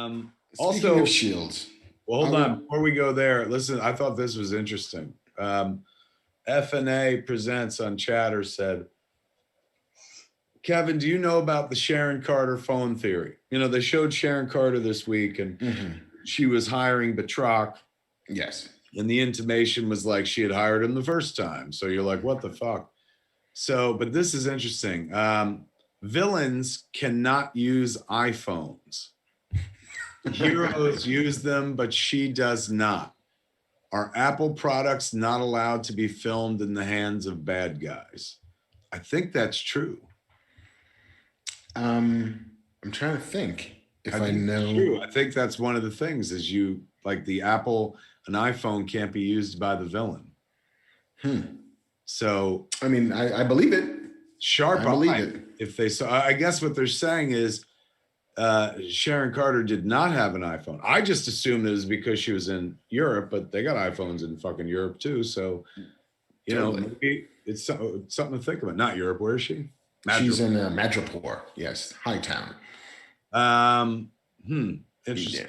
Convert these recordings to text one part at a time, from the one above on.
Speaking Also, of shields, well, hold on. Before we go there, listen, I thought this was interesting. FnA Presents on Chatter said, Kevin, do you know about the Sharon Carter phone theory? You know, they showed Sharon Carter this week and she was hiring Batroc. Yes. And the intimation was like she had hired him the first time. So you're like, what the fuck? So, but this is interesting. Villains cannot use iPhones. Heroes use them, but she does not. Are Apple products not allowed to be filmed in the hands of bad guys? I think that's true. I'm trying to think if I think know. That's true. I think that's one of the things is you like the Apple, an iPhone can't be used by the villain. So I mean, I believe it. Sharp I believe eye. it. If they saw, I guess what they're saying is Sharon Carter did not have an iPhone. I just assumed it was because she was in Europe, but they got iPhones in fucking Europe too. So, you know, maybe it's something to think about. Not Europe. Where is she? She's in Madripoor. Yes, Hightown. Interesting.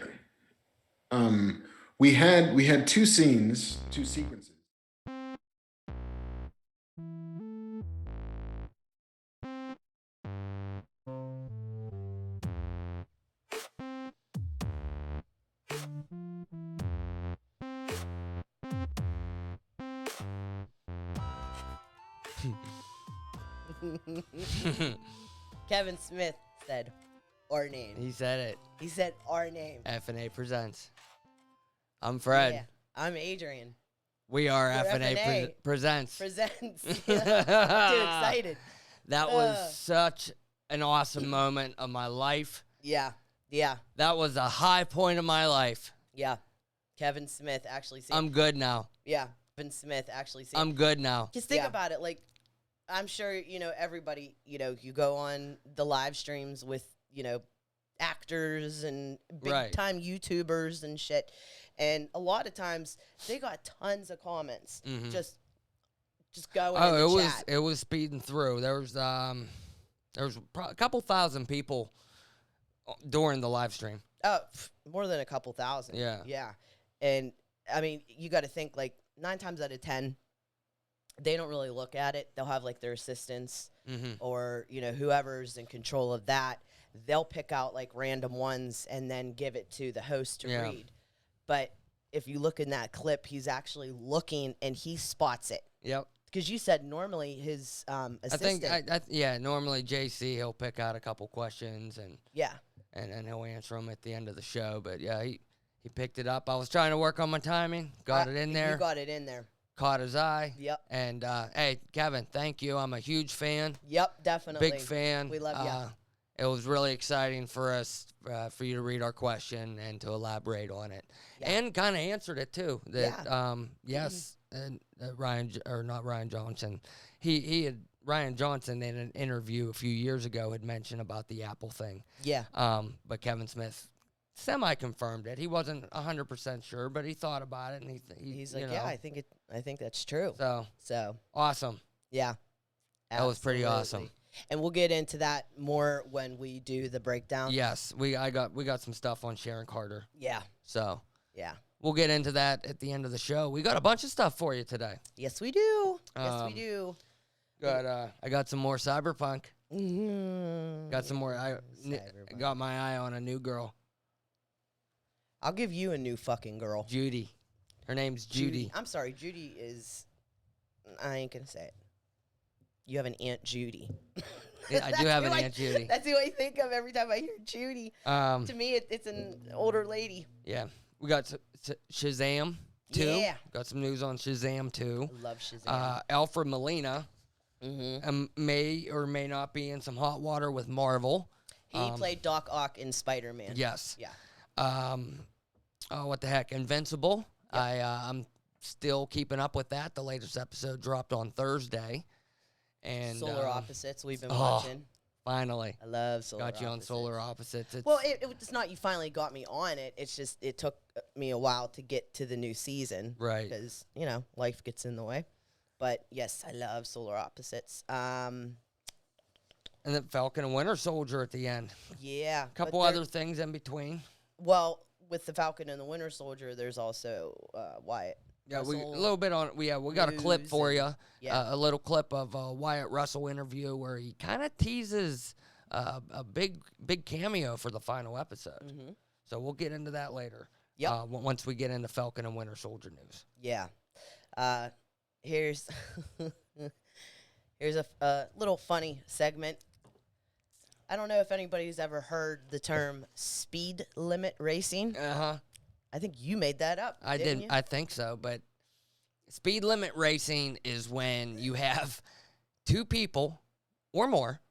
Yeah. We had two sequences. Kevin Smith said our name. He said it. He said our name. FnA Presents. I'm Fred. Yeah, I'm Adrian. We are FnA Presents. Presents. Yeah. Too excited. That was such an awesome moment of my life. Yeah. Yeah. That was a high point of my life. Yeah. Kevin Smith actually said. I'm good now. Yeah. Kevin Smith actually said. I'm good now. Just think about it. Like, I'm sure, everybody, you go on the live streams with, actors and big-time YouTubers and shit. And a lot of times, they got tons of comments. Just going in the chat. It was speeding through. There was a couple thousand people during the live stream. Oh, more than a couple thousand. Yeah. Yeah. And, I mean, you got to think, like, 9 times out of 10, they don't really look at it. They'll have, like, their assistants or, whoever's in control of that. They'll pick out, like, random ones and then give it to the host to read. But if you look in that clip, he's actually looking and he spots it. Yep. Because you said normally his assistant. I think, normally JC, he'll pick out a couple questions and and he'll answer them at the end of the show. But, yeah, he picked it up. I was trying to work on my timing, got it in there. You got it in there. Caught his eye. Yep. And, hey, Kevin, thank you. I'm a huge fan. Yep, definitely. Big fan. We love you. It was really exciting for us, for you to read our question and to elaborate on it. Yeah. And kind of answered it, too. That, yes, and Ryan Johnson, Ryan Johnson in an interview a few years ago had mentioned about the Apple thing. Yeah. But Kevin Smith semi-confirmed it. He wasn't 100% sure, but he thought about it, and he's like, yeah, I think that's true. So awesome. Yeah, that was pretty awesome. And we'll get into that more when we do the breakdown. Yes, we got some stuff on Sharon Carter. Yeah. So yeah, we'll get into that at the end of the show. We got a bunch of stuff for you today. Yes, we do. Yes, we do. I got some more Cyberpunk. Got some more. I got my eye on a new girl. I'll give you a new fucking girl. Judy. Her name's Judy. I'm sorry, Judy is... I ain't gonna say it. You have an Aunt Judy. Yeah, I do have an Aunt Judy. That's who I think of every time I hear Judy. To me, it's an older lady. Yeah. We got Shazam 2. Yeah. Got some news on Shazam 2. I love Shazam. Alfred Molina may or may not be in some hot water with Marvel. He played Doc Ock in Spider-Man. Yes. Yeah. What the heck? Invincible. Yep. I'm still keeping up with that. The latest episode dropped on Thursday. And Solar Opposites we've been watching. Finally. I love Solar Opposites. Got you on Solar Opposites. Well, it's not you finally got me on it. It's just it took me a while to get to the new season. Right. Because, life gets in the way. But, yes, I love Solar Opposites. And then Falcon and Winter Soldier at the end. Yeah. A couple other things in between. Well, with the Falcon and the Winter Soldier, there's also Wyatt. Yeah, a Russell little bit on. We got a clip news for and- you. yeah. A little clip of a Wyatt Russell interview where he kind of teases a big cameo for the final episode. Mm-hmm. So we'll get into that later. Yep. Once we get into Falcon and Winter Soldier news. Yeah. Here's here's a little funny segment. I don't know if anybody's ever heard the term speed limit racing. I think you made that up. I didn't. didn't. I think so, but speed limit racing is when you have two people or more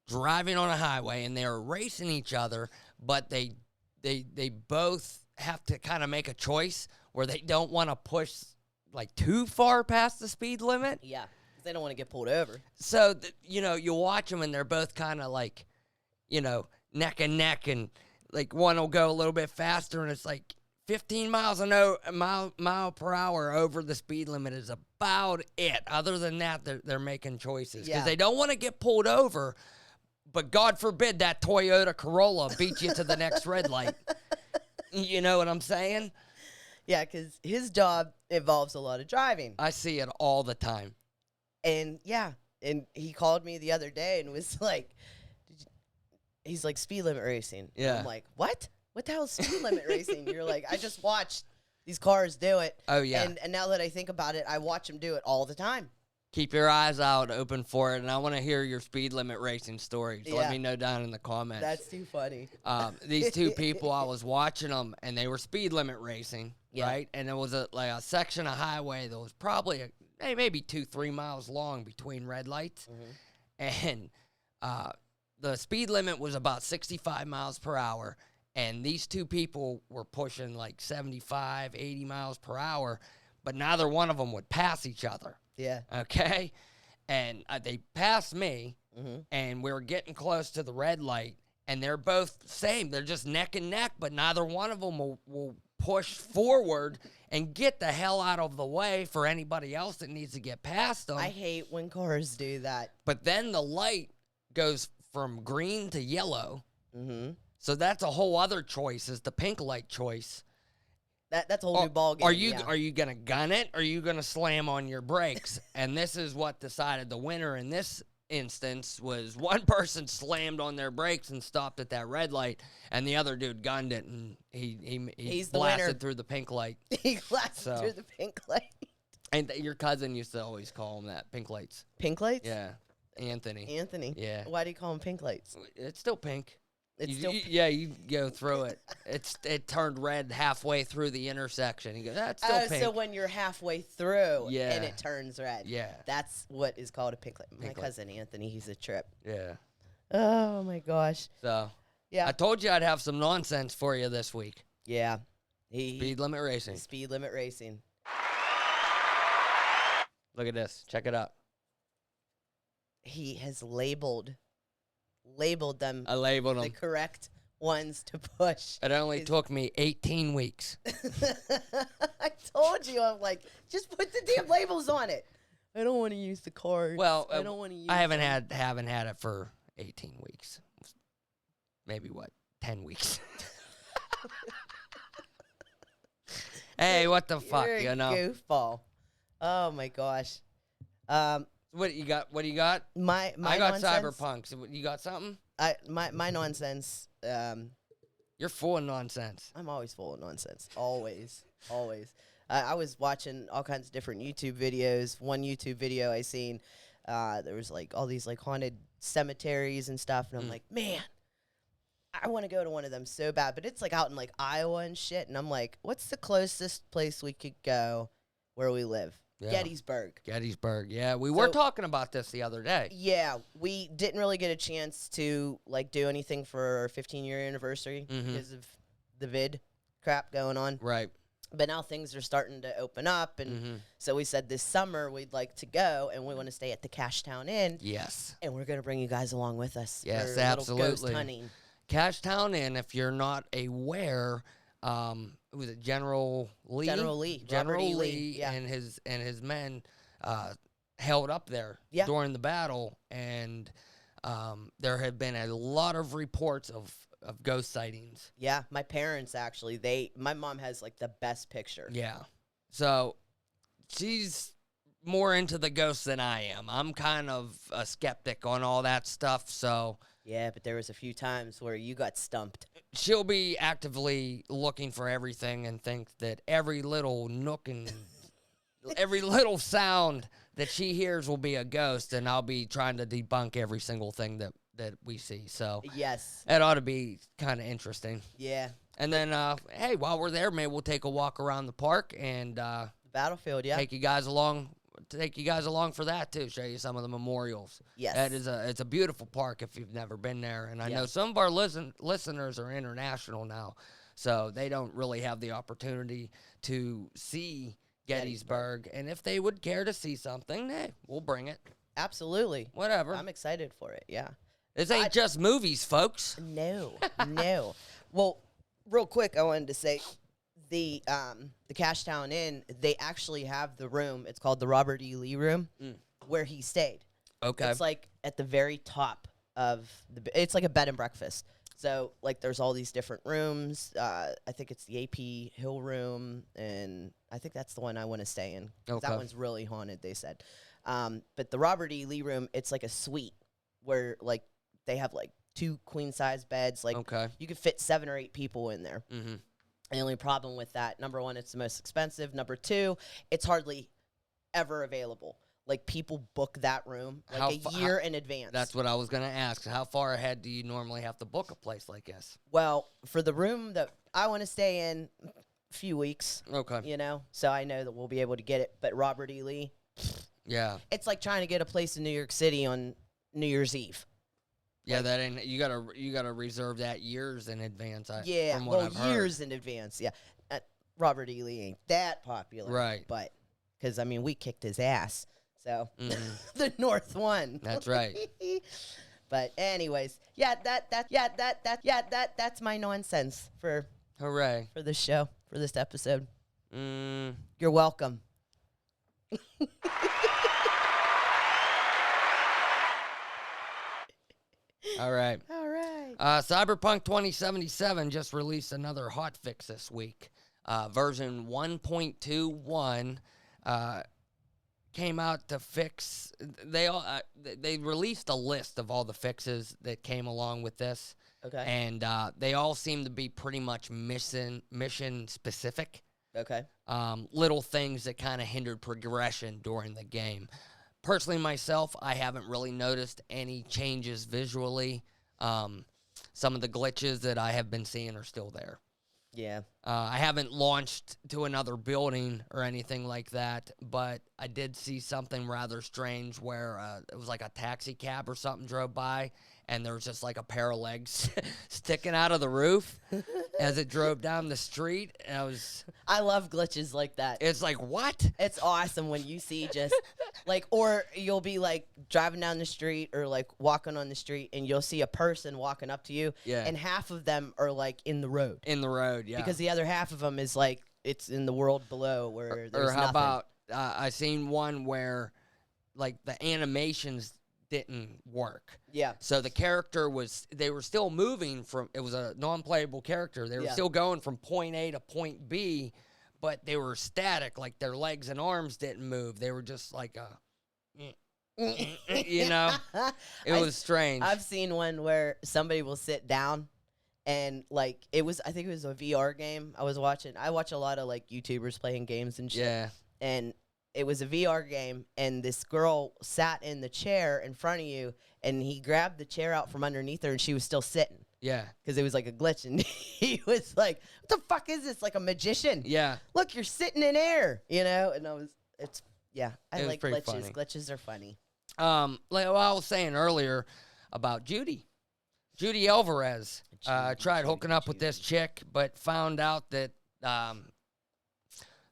driving on a highway and they're racing each other, but they both have to kind of make a choice where they don't want to push like too far past the speed limit. Yeah, 'cause they don't want to get pulled over. So you watch them and they're both kind of like, neck and neck, and like one will go a little bit faster, and it's like 15 mile per hour over the speed limit is about it. Other than that, they're making choices because Yeah. they don't want to get pulled over. But God forbid that Toyota Corolla beat you to the next red light. You know what I'm saying? Yeah, because his job involves a lot of driving. I see it all the time. And yeah, and he called me the other day and was like, he's like, speed limit racing. And Yeah. I'm like, what? What the hell is speed limit racing? You're like, I just watched these cars do it. Oh, yeah. And now that I think about it, I watch them do it all the time. Keep your eyes out open for it, and I want to hear your speed limit racing stories. Let Yeah. me know down in the comments. That's too funny. These two people, I was watching them, and they were speed limit racing, Yeah. right? And there was a section of highway that was probably maybe 2-3 miles long between red lights, and the speed limit was about 65 miles per hour, and these two people were pushing like 75, 80 miles per hour, but neither one of them would pass each other. Yeah. Okay, and they passed me, Mm-hmm. and we were getting close to the red light, and they're both same. They're just neck and neck, but neither one of them will push forward and get the hell out of the way for anybody else that needs to get past them. I hate when cars do that. But then the light goes from green to yellow, Mm-hmm. so that's a whole other choice. Is the pink light choice? That's a whole new ball game. Are you gonna gun it, or are you gonna slam on your brakes? And this is what decided the winner in this instance was one person slammed on their brakes and stopped at that red light, and the other dude gunned it, and he He's the blasted winner. through the pink light. He blasted So. through the pink light. And your cousin used to always call them that, pink lights. Pink lights? Yeah, Anthony. Anthony. Yeah. Why do you call them pink lights? It's still pink. It's You- still you- yeah, you go through it. It turned red halfway through the intersection. You go, that's still pink. So when you're halfway through Yeah. and it turns red. Yeah. That's what is called a pink light. My Pink light. cousin Anthony, he's a trip. Yeah. Oh my gosh. So Yeah. I told you I'd have some nonsense for you this week. Yeah. He Speed limit racing. speed limit racing. Look at this. Check it out. He has labeled them I labeled the them. correct ones to push. It only His- took me 18 weeks. I told you, I'm like, just put the damn labels on it. I don't want to use the cards. Well, I don't want to use. I haven't them. had it for 18 weeks. Maybe 10 weeks. Hey, what the fuck, You're a you know? goofball. Oh my gosh. What you got? What do you got? My I got nonsense, Cyberpunk. So you got something? my nonsense. You're full of nonsense. I'm always full of nonsense. Always. I was watching all kinds of different YouTube videos. One YouTube video I seen, there was like all these like haunted cemeteries and stuff, and I'm like, man, I want to go to one of them so bad, but it's like out in like Iowa and shit, and I'm like, what's the closest place we could go where we live? Yeah. Gettysburg. Gettysburg. Yeah, we were So- talking about this the other day. Yeah, we didn't really get a chance to like do anything for our 15-year anniversary because of the vid crap going on. Right. But now things are starting to open up, and so we said this summer we'd like to go, and we want to stay at the Cashtown Inn, Yes. and we're going to bring you guys along with us. Yes, for a little ghost absolutely. hunting. Cashtown Inn, if you're not aware, who was it? General Lee. General Lee. General Robert E. Lee, Lee, yeah. and his men held up there Yeah. during the battle, and there have been a lot of reports of of ghost sightings. Yeah, my parents actually, my mom has like the best picture. Yeah. So she's more into the ghosts than I am. I'm kind of a skeptic on all that stuff, so Yeah, but there was a few times where you got stumped. she'll be actively looking for everything and think that every little nook and every little sound that she hears will be a ghost, and I'll be trying to debunk every single thing that we see. So Yes. it ought to be kind of interesting. Yeah. And then, hey, while we're there, maybe we'll take a walk around the park and The battlefield, yeah. take you guys along for that too. Show you some of the memorials. Yes. It's a beautiful park if you've never been there. And I Yeah. know some of our listeners are international now, so they don't really have the opportunity to see Gettysburg. And if they would care to see something, hey, we'll bring it. Absolutely. Whatever. I'm excited for it, yeah. This ain't just movies, folks. No, no. Well, real quick, I wanted to say the Cashtown Inn, they actually have the room. It's called the Robert E. Lee room, where he stayed. Okay. It's like at the very top of it's like a bed and breakfast. So like there's all these different rooms. I think it's the AP Hill room, and I think that's the one I want to stay in. 'Cause Okay. That one's really haunted, they said. But the Robert E. Lee room, it's like a suite where like they have like 2 queen size beds. Like Okay. you could fit 7 or 8 people in there. Mm-hmm. The only problem with that, number 1, it's the most expensive. Number 2, it's hardly ever available. Like people book that room like a year in advance. That's what I was gonna ask. How far ahead do you normally have to book a place like this? Well, for the room that I want to stay in, a few weeks. Okay. You know, so I know that we'll be able to get it. But Robert E. Lee, Yeah. it's like trying to get a place in New York City on New Year's Eve. Yeah, that ain't you gotta reserve that years in advance. Yeah, from what well, I've heard. years in advance. Yeah, Robert E. Lee ain't that popular, Right. But because I mean, we kicked his ass, so Mhm. the North won. That's right. But anyways, that's my nonsense for Hooray. the show, for this episode. Mm, You're welcome. all right. All right. Cyberpunk 2077 just released another hot fix this week. Version 1.21 came out to fix. They released a list of all the fixes that came along with this, Okay. and they all seem to be pretty much mission specific. Okay. Little things that kind of hindered progression during the game. Personally, myself, I haven't really noticed any changes visually. Some of the glitches that I have been seeing are still there. Yeah. I haven't launched to another building or anything like that, but I did see something rather strange where it was like a taxi cab or something drove by, and there was just like a pair of legs sticking out of the roof as it drove down the street. And I love glitches like that. it's like, what? It's awesome when you see just like, or you'll be like driving down the street or like walking on the street, and you'll see a person walking up to you, Yeah. and half of them are like in the road In the road, yeah. because the other half of them is like it's in the world below where there's Or how nothing. about I seen one where like the animations didn't work. Yeah. So the character they were still moving it was a non-playable character. They were Yeah. still going from point A to point B, but they were static, like their legs and arms didn't move. They were just like you know, it was strange. I've seen one where somebody will sit down and like I think it was a VR game I was watching. I watch a lot of like YouTubers playing games and shit. Yeah. And it was a VR game, and this girl sat in the chair in front of you, and he grabbed the chair out from underneath her, and she was still sitting Yeah. because it was like a glitch. And he was like, "What the fuck is this? Like a magician? Yeah. Look, you're sitting in air, you know?" And I was It was like pretty glitches. funny. Glitches are funny. Like I was saying earlier about Judy Alvarez, tried hooking up with this chick, but found out that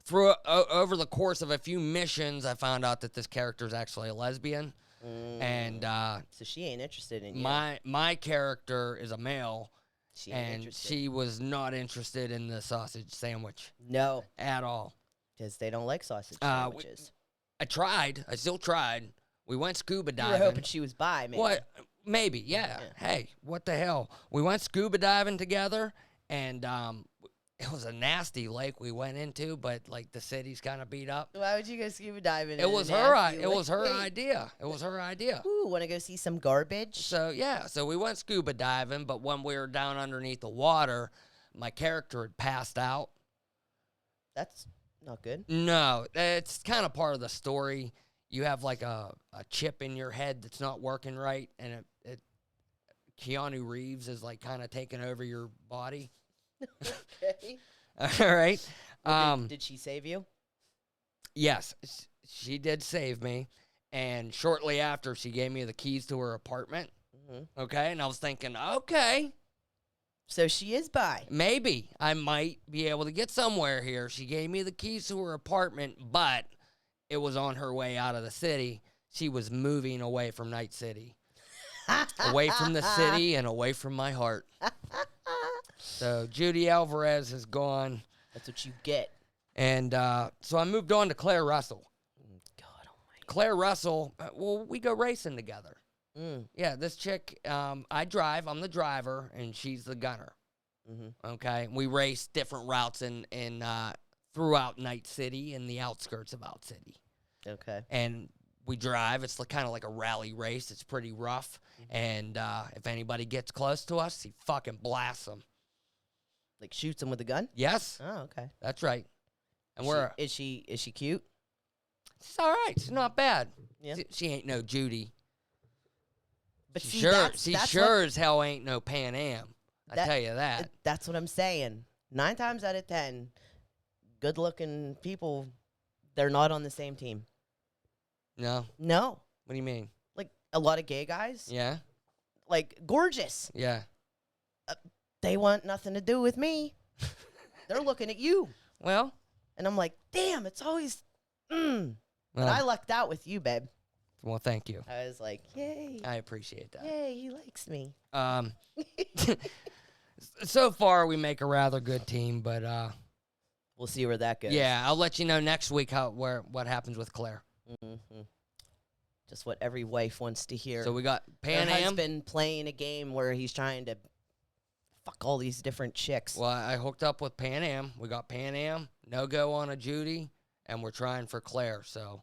over the course of a few missions, I found out that this character is actually a lesbian, and So she ain't interested in you. my character is a male, She ain't and interested. she was not interested in the sausage sandwich No, at all. because they don't like sausage Uh, sandwiches. I still tried. We went scuba You were diving. hoping she was bi, man. What? Maybe, yeah. Hey, what the hell? We went scuba diving together, and it was a nasty lake we went into, but like the city's kind of beat up. Why would you go scuba diving? It was her. It was her idea. It was her idea. Ooh, want to go see some garbage? So yeah, so we went scuba diving, but when we were down underneath the water, my character had passed out. That's not good. No, it's kind of part of the story. You have like a chip in your head that's not working right, and Keanu Reeves is like kind of taking over your body. Okay. All right. Did she save you? Yes, she did save me, and shortly after, she gave me the keys to her apartment. Mm-hmm. Okay, and I was thinking, okay, So she is by. maybe I might be able to get somewhere here. She gave me the keys to her apartment, but it was on her way out of the city. She was moving away from Night City, away from the city and away from my heart. So Judy Alvarez is gone, That's what you get. and so I moved on to Claire Russell. God almighty. Claire Russell, well, we go racing together. Mm. Yeah, this chick, I drive. I'm the driver, and she's the gunner. Mm-hmm. Okay, we race different routes in throughout Night City and the outskirts of Out City, Okay. and we drive. It's kind of like a rally race. It's pretty rough, and if anybody gets close to us, he fucking blasts them. Like shoots him with a gun? Yes, Oh, okay. that's right. And Is she cute? she's all right. She's not bad. Yeah. She ain't no Judy. But She see, sure, that's she what- sure as hell ain't no Pan Am. I That- tell you that. That's what I'm saying. 9 times out of 10, good-looking people, they're not on the same team. No, No. what do you mean? Like a lot of gay guys, Yeah, like gorgeous. yeah. They want nothing to do with me. They're looking at you. Well, And I'm like, damn, it's always, But well, I lucked out with you, babe. well, thank you. I was like, yay. I appreciate that. Yay, he likes me. So far, we make a rather good team, but We'll see where that goes. yeah, I'll let you know next week what happens with Claire. Mm-hmm. Just what every wife wants to hear. So we got Pan Her Am. husband playing a game where he's trying to fuck all these different chicks. Well, I hooked up with Pan Am. We got Pan Am, no go on a Judy, and we're trying for Claire. So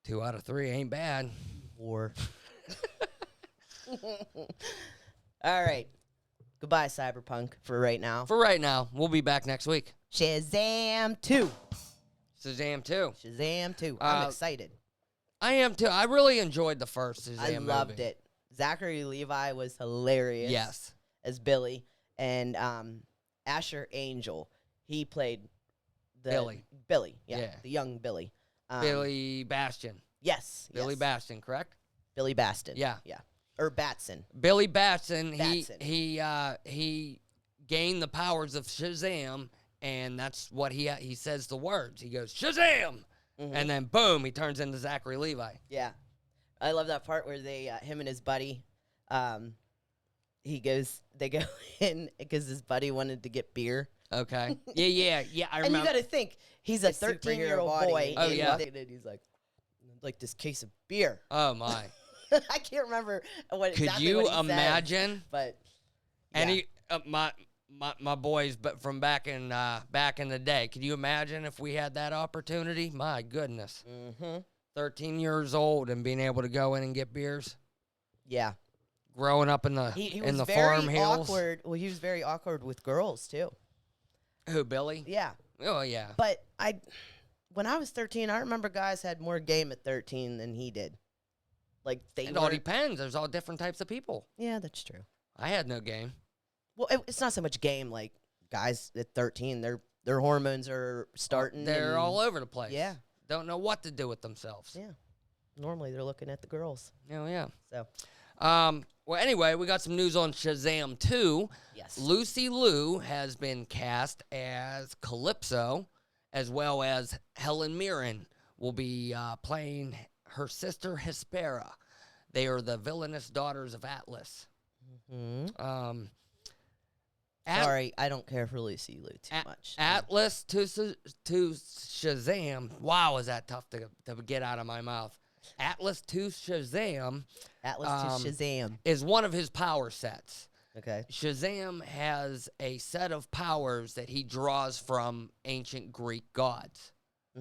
2 out of 3 ain't bad. War. All right. Goodbye, Cyberpunk, for right now. For right now, we'll be back next week. Shazam 2. Shazam 2. Shazam 2. I'm excited. I am too. I really enjoyed the first Shazam I loved movie. it. Zachary Levi was hilarious. Yes. As Billy. And Asher Angel, he played Billy. Billy, yeah. Yeah. The young Billy. Billy Bastion. Yes. Billy yes. Bastion, correct? Billy Baston. Yeah. Yeah. Or Batson. Billy Batson, Batson. he gained the powers of Shazam, and that's what he says the words. He goes, Shazam! Mhm. And then boom, he turns into Zachary Levi. Yeah. I love that part where they, him and his buddy, they go in because his buddy wanted to get beer. Okay. Yeah, I And remember. you got to think, he's a superhero 13-year-old body. boy. Oh, and yeah. He's like this case of beer. Oh my. I can't remember what Could exactly you what he said, imagine but yeah. any my boys but from back in the day? Could you imagine if we had that opportunity? My goodness. Mm-hmm. 13 years old and being able to go in and get beers. Yeah. Growing up in the He in was the very farm hills. awkward. Well, he was very awkward with girls too. Who, Billy? Yeah. Oh yeah. But when I was 13, I remember guys had more game at 13 than he did. Like they It all were. depends. There's all different types of people. Yeah, that's true. I had no game. Well, it's not so much game. Like guys at 13, their hormones are starting. They're and- all over the place. Yeah. Don't know what to do with themselves. Yeah. Normally they're looking at the girls. Oh yeah. So Well, anyway, we got some news on Shazam 2. yes. Lucy Liu has been cast as Calypso, as well as Helen Mirren will be playing her sister Hespera. They are the villainous daughters of Atlas. Mm-hmm. At- Sorry, I don't care for Lucy Liu too much. Atlas to Shazam. Wow, is that tough to get out of my mouth? Atlas to Shazam Atlas to Shazam. is one of his power sets. Okay. Shazam has a set of powers that he draws from ancient Greek gods.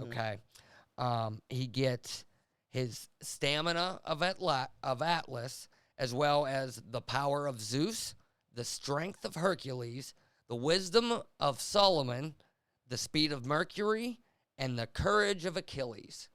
Okay. He gets his stamina of Atlas, as well as the power of Zeus, the strength of Hercules, the wisdom of Solomon, the speed of Mercury, and the courage of Achilles.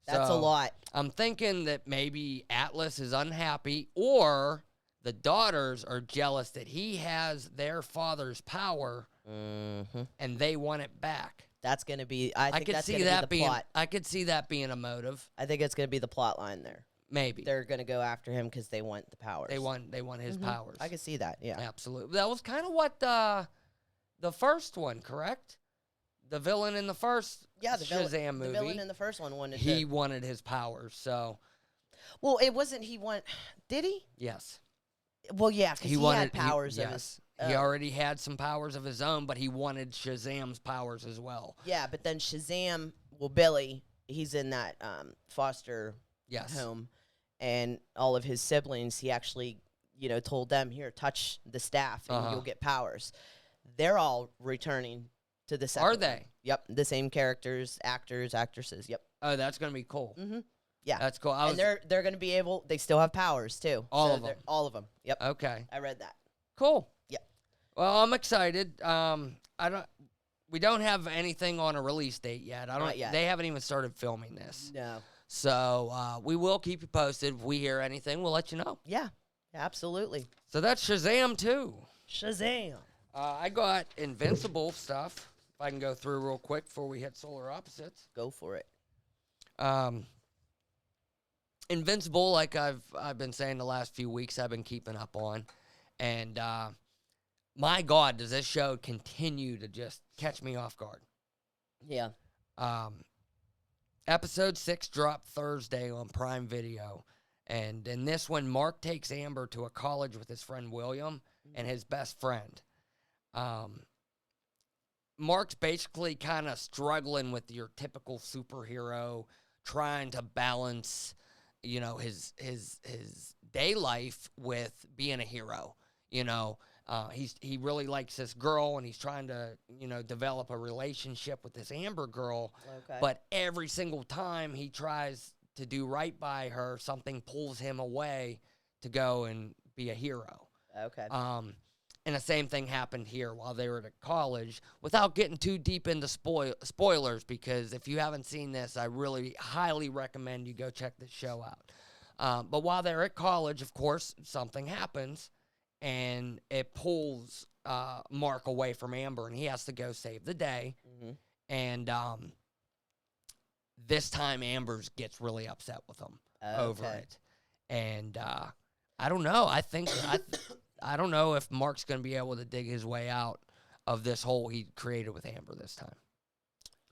That's a lot. I'm thinking that maybe Atlas is unhappy, or the daughters are jealous that he has their father's power, and they want it back. That's going to be, I think could that's see going to be that the being, plot. I could see that being a motive. I think it's going to be the plot line there. Maybe. They're going to go after him because they want the powers. They want his powers. I can see that, yeah. Absolutely. That was kind of what the first one, correct? The villain in the first Shazam movie. The villain in the first one wanted he wanted his powers, so. Well, it wasn't did he? Yes. Well, yeah, because he had powers of his. He already had some powers of his own, but he wanted Shazam's powers as well. Yeah, but then Shazam, Billy, he's in that foster home, and all of his siblings, he actually, told them, here, touch the staff, and you'll get powers. They're all returning to the second Are they? one. Yep, the same characters, actors, actresses, yep. Oh, that's going to be cool. Yeah. That's cool. And they're going to be able, they still have powers, too. All of them. All of them, yep. Okay. I read that. Cool. Yep. Well, I'm excited. We don't have anything on a release date yet. Not yet. They haven't even started filming this. No. So we will keep you posted. If we hear anything, we'll let you know. Yeah, absolutely. So that's Shazam 2. Shazam. I got Invincible stuff. If I can go through real quick before we hit Solar Opposites. Go for it. Invincible, like I've been saying the last few weeks, I've been keeping up on. And my God, does this show continue to just catch me off guard. Yeah. Episode 6 dropped Thursday on Prime Video. And in this one, Mark takes Amber to a college with his friend William and his best friend. Mark's basically kind of struggling with your typical superhero, trying to balance, his day life with being a hero. He really likes this girl, and he's trying to, develop a relationship with this Amber girl. Okay. But every single time he tries to do right by her, something pulls him away to go and be a hero. Okay. And the same thing happened here while they were at college, without getting too deep into spoilers, because if you haven't seen this, I really highly recommend you go check this show out. But while they're at college, of course, something happens, and it pulls Mark away from Amber, and he has to go save the day. And this time, Amber gets really upset with him over it. And I don't know. I don't know if Mark's going to be able to dig his way out of this hole he created with Amber this time.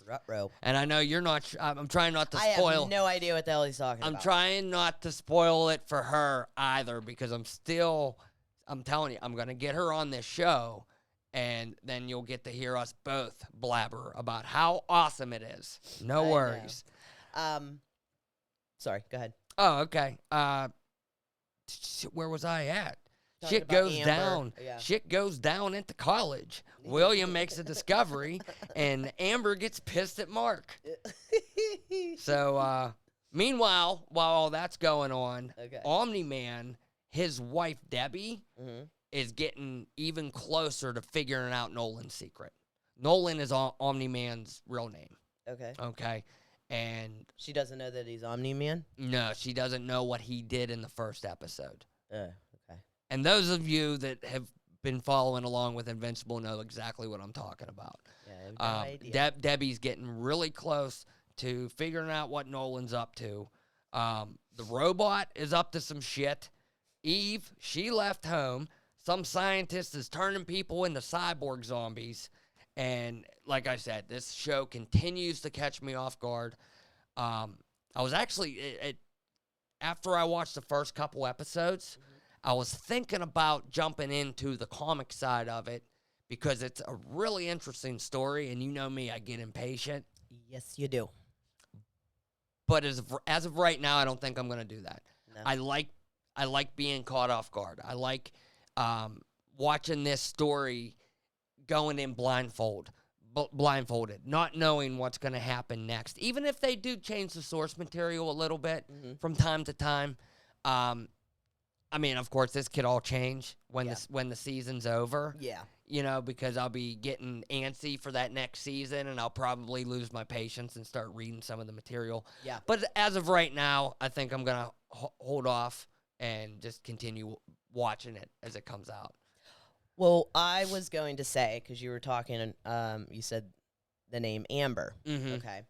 Ruh-roh. And I know you're not. I'm trying not to spoil. I have no idea what the hell he's talking about. I'm trying not to spoil it for her either, because I'm telling you, I'm going to get her on this show, and then you'll get to hear us both blabber about how awesome it is. No worries. Sorry, go ahead. Oh, okay. Where was I at? Talking Shit about goes Amber. down. Yeah. Shit goes down at the college. William makes a discovery, and Amber gets pissed at Mark. So, meanwhile, while all that's going on, Omni-Man, his wife Debbie, is getting even closer to figuring out Nolan's secret. Nolan is Omni-Man's real name. Okay. And she doesn't know that he's Omni-Man? No, she doesn't know what he did in the first episode. Okay. And those of you that have been following along with Invincible know exactly what I'm talking about. Yeah, I have no idea. Debbie's getting really close to figuring out what Nolan's up to. The robot is up to some shit. Eve, she left home. Some scientist is turning people into cyborg zombies. And like I said, this show continues to catch me off guard. I was actually, after I watched the first couple episodes, I was thinking about jumping into the comic side of it, because it's a really interesting story, and you know me, I get impatient. Yes, you do. But as of right now, I don't think I'm gonna do that. No. I like being caught off guard. I like watching this story going in blindfolded, not knowing what's going to happen next. Even if they do change the source material a little bit from time to time. I mean, of course, this could all change when the season's over. Yeah. You know, because I'll be getting antsy for that next season, and I'll probably lose my patience and start reading some of the material. Yeah. But as of right now, I think I'm going to hold off and just continue watching it as it comes out. Well, I was going to say, because you were talking, you said the name Amber. Mm-hmm. Okay.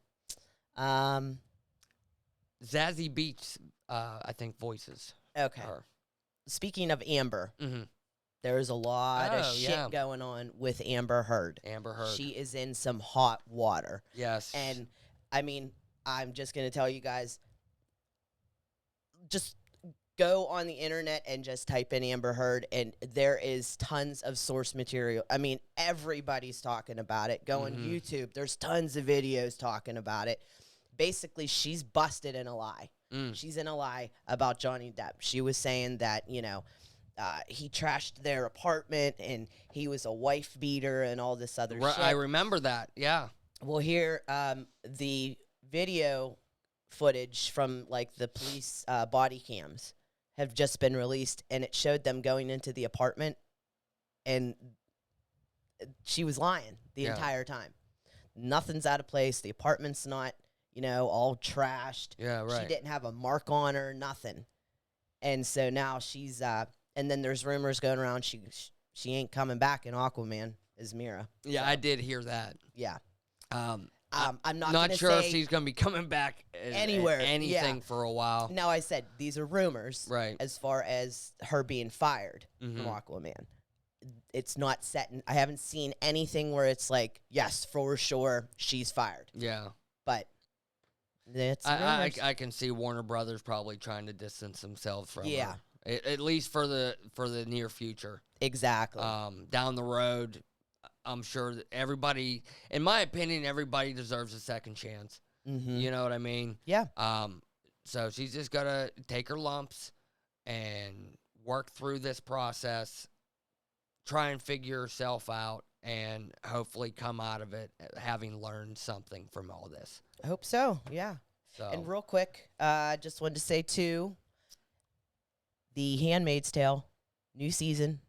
Zazie Beetz, I think, voices Okay. her. Speaking of Amber, Mm-hmm. there's a lot of Oh, shit yeah. going on with Amber Heard. Amber Heard. She is in some hot water. Yes. And, I mean, I'm just going to tell you guys, just go on the internet and just type in Amber Heard, and there is tons of source material. I mean, everybody's talking about it. Go on YouTube. There's tons of videos talking about it. Basically, she's busted in a lie. She's in a lie about Johnny Depp. She was saying that, you know, he trashed their apartment and he was a wife beater and all this other shit. I remember that. Yeah. Well, here, the video footage from, like, the police body cams have just been released, and it showed them going into the apartment, and she was lying the entire time. Nothing's out of place. The apartment's not, you know, all trashed. Yeah, right. She didn't have a mark on her, nothing. And so now she's, and then there's rumors going around she ain't coming back in Aquaman as Mira. Yeah, So, I did hear that. yeah. I'm not not gonna sure if say she's going to be coming back anywhere, anything for a while. Now, I said these are rumors, Right. as far as her being fired from Aquaman. It's not set in, I haven't seen anything where it's like, yes, for sure, she's fired. Yeah. But it's I rumors. I can see Warner Brothers probably trying to distance themselves from Yeah. her. At least for the near future. Exactly. Down the road, I'm sure that everybody, in my opinion, everybody deserves a second chance. You know what I mean? Yeah. So she's just got to take her lumps and work through this process, try and figure herself out, and hopefully come out of it having learned something from all this. I hope so, yeah. So, And real quick, I just wanted to say, too, The Handmaid's Tale, new season,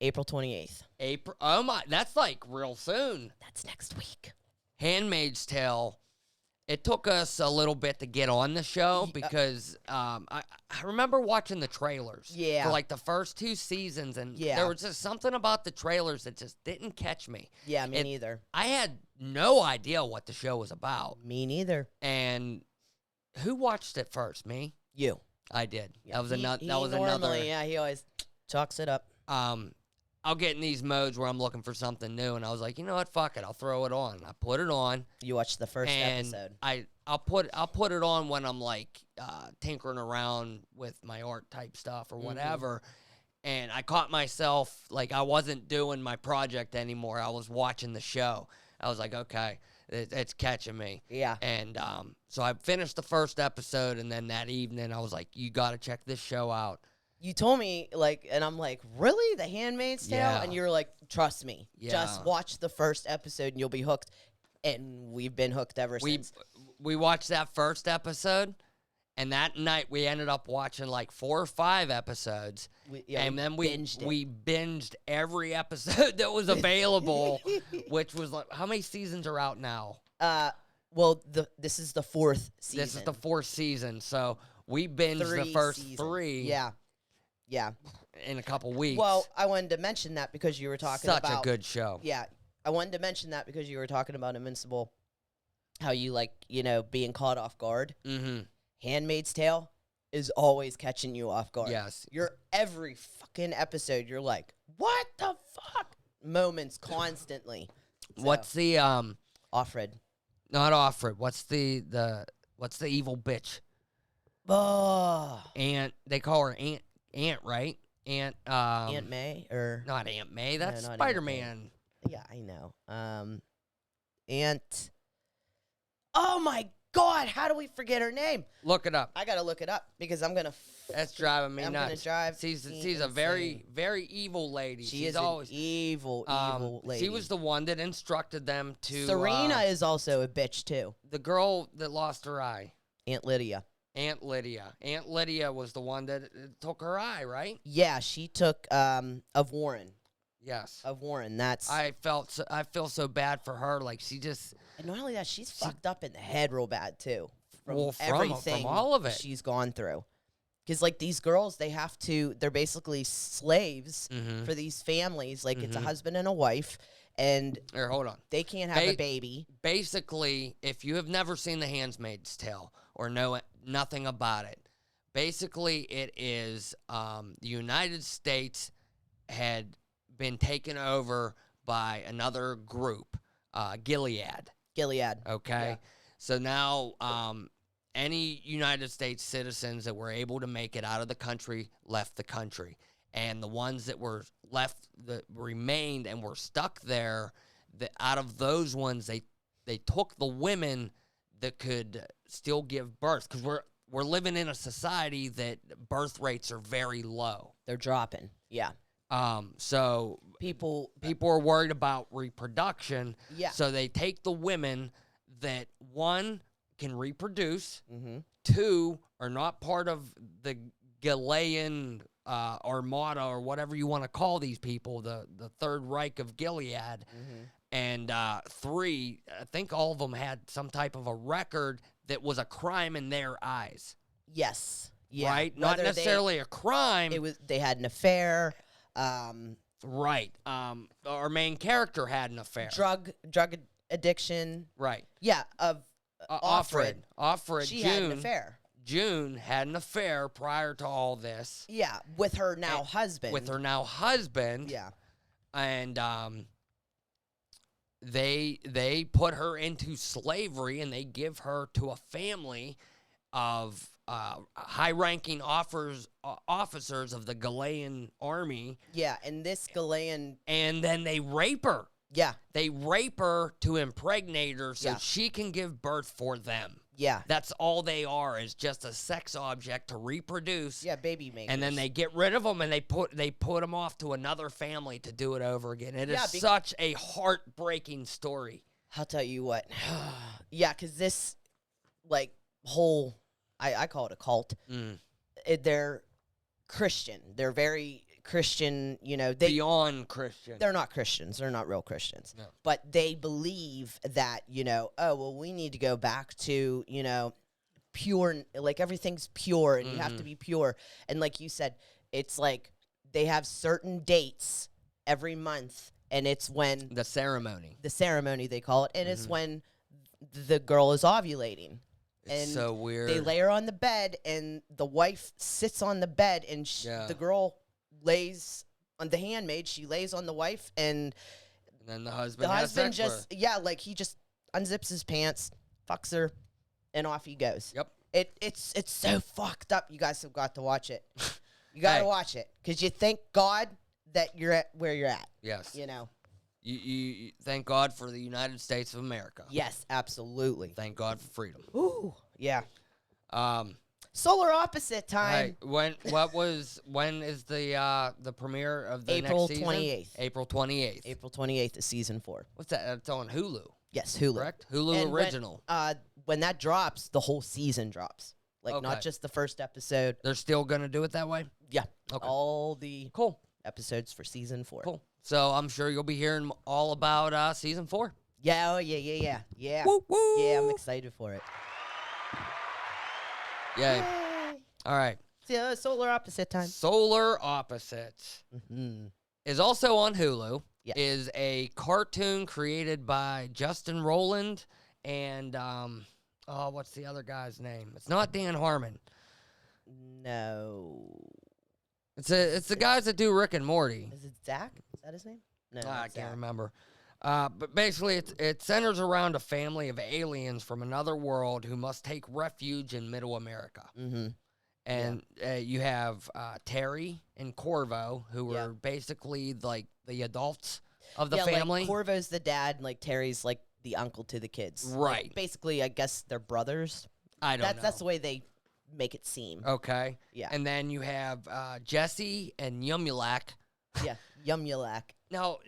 April 28th. April, oh my, that's like real soon. That's next week. Handmaid's Tale. It took us a little bit to get on the show because I remember watching the trailers for like the first 2 seasons, and there was just something about the trailers that just didn't catch me. Yeah, me neither. I had no idea what the show was about. Me neither. And who watched it first? Me? You. I did. Yeah. That was another. Normally, yeah, he always chalks it up. I'll get in these modes where I'm looking for something new, and I was like, you know what, fuck it, I'll throw it on. I put it on. You watched the first and episode. I'll put it on when I'm like tinkering around with my art type stuff or whatever. And I caught myself like I wasn't doing my project anymore. I was watching the show. I was like, okay, it's catching me. Yeah. And so I finished the first episode, and then that evening I was like, you got to check this show out. You told me, like, and I'm like, really? The Handmaid's Tale? Yeah. And you were like, trust me. Yeah. Just watch the first episode and you'll be hooked. And we've been hooked ever since. We watched that first episode, and that night we ended up watching like 4 or 5 episodes. And then we binged every episode that was available, which was like, how many seasons are out now? Well, this is the 4th season. This is the 4th season, so we binged the first 3. Yeah. Yeah. In a couple weeks. Well, I wanted to mention that because you were talking about... Such a good show. Yeah. I wanted to mention that because you were talking about Invincible, how you like, you know, being caught off guard. Handmaid's Tale is always catching you off guard. Yes. Every fucking episode, you're like, what the fuck? Moments constantly. So, What's the Offred. Not Offred. What's the evil bitch? Oh. Aunt. They call her Aunt, right? Aunt May or not Aunt May. That's not Aunt Spider-Man. yeah, I know. Aunt. Oh my God, how do we forget her name? Look it up. I gotta look it up because I'm gonna. That's driving me I'm nuts. gonna drive. She's me a very, insane. very evil lady. She She's is always an evil lady. She was the one that instructed them to. Serena is also a bitch too. the girl that lost her eye. Aunt Lydia. Aunt Lydia. Aunt Lydia was the one that took her eye, right? Yeah, she took of Warren. Yes. Of Warren. That's. I feel so bad for her. Like she just. And not only that, she's fucked up in the head real bad too. From Everything all of it. she's gone through. Because like these girls, they're basically slaves Mm-hmm. for these families. Like it's a Mhm. husband and a wife, and Here, hold on. they can't have a baby. Basically, if you have never seen The Handmaid's Tale or know nothing about it, basically it is the United States had been taken over by another group, Gilead. Gilead. Okay, Yeah. so now any United States citizens that were able to make it out of the country left the country, and the ones that were left that remained and were stuck there, out of those ones they took the women that could still give birth, because we're living in a society that birth rates are very low. They're dropping. Yeah. So People. are worried about reproduction. Yeah. So they take the women that, one, can reproduce, Mm-hmm. two, are not part of the Galilean armada or whatever you want to call these people, the Third Reich of Gilead, Mm-hmm. and three, I think all of them had some type of a record that was a crime in their eyes. Yes. Yeah. Right? Not Whether necessarily a crime. They had an affair. Right. Our main character had an affair. Drug addiction. Right. Yeah. Of Offred, she had an June. affair. June had an affair prior to all this Yeah, with her now husband. with her now husband. Yeah. And they put her into slavery, and they give her to a family of high-ranking officers of the Galilean army, Yeah, and this Galilean. and then they rape her. Yeah. They rape her to impregnate her so Yeah. she can give birth for them. Yeah. That's all they are, is just a sex object to reproduce. Yeah, baby makers. And then they get rid of them, and they put them off to another family to do it over again. It is Yeah, such a heartbreaking story. I'll tell you what. Yeah, because this, like, whole, I call it a cult. Mm. They're Christian. They're very Christian, Beyond Christian. they're not Christians. They're not real Christians. No. But they believe that, oh, well, we need to go back to, pure, like everything's pure and you have to be pure. And like you said, it's like they have certain dates every month, and it's when The ceremony. the ceremony, they call it, and it's when the girl is ovulating. It's And so weird. they lay her on the bed, and the wife sits on the bed, and Yeah. the girl lays on the handmaid. She lays on the wife, and And then the husband the has husband sex with her. like he just unzips his pants, fucks her, and off he goes. Yep. It's so fucked up. You guys have got to watch it. You got to Hey. watch it because you thank God that you're at where you're at. Yes. You Thank God for the United States of America. Yes, absolutely. Thank God for freedom. Ooh, yeah. Um, Solar opposite hey, time. when is the premiere of the April next season? 28th. April 28th. April 28th is season 4. What's that? It's on Hulu, Yes, Hulu. correct? Hulu And original. When that drops, the whole season drops. Like Okay. not just the first episode. They're still gonna do it that way. Yeah. Okay. All the Cool. episodes for season 4. Cool. So I'm sure you'll be hearing all about season 4. Yeah, yeah. Woo woo. Yeah, I'm excited for it. Yay. Yay. All right. Yeah, solar opposite time. Solar Opposites Hmm. is also on Hulu. Yes. Is a cartoon created by Justin Rowland and what's the other guy's name? It's not Dan Harmon. No. It's the guys that do Rick and Morty. Is it Zach? Is that his name? No, I not can't Zach. remember. But basically, it centers around a family of aliens from another world who must take refuge in Middle America. Mm-hmm. And you have Terry and Corvo, who Yeah. are basically like the adults of the Yeah, family. like Corvo's the dad, and like Terry's like the uncle to the kids. Right. Like, basically, I guess they're brothers. I don't know. That's the way they make it seem. Okay. Yeah. And then you have Jesse and Yumulak. Yeah, Yumulak. No,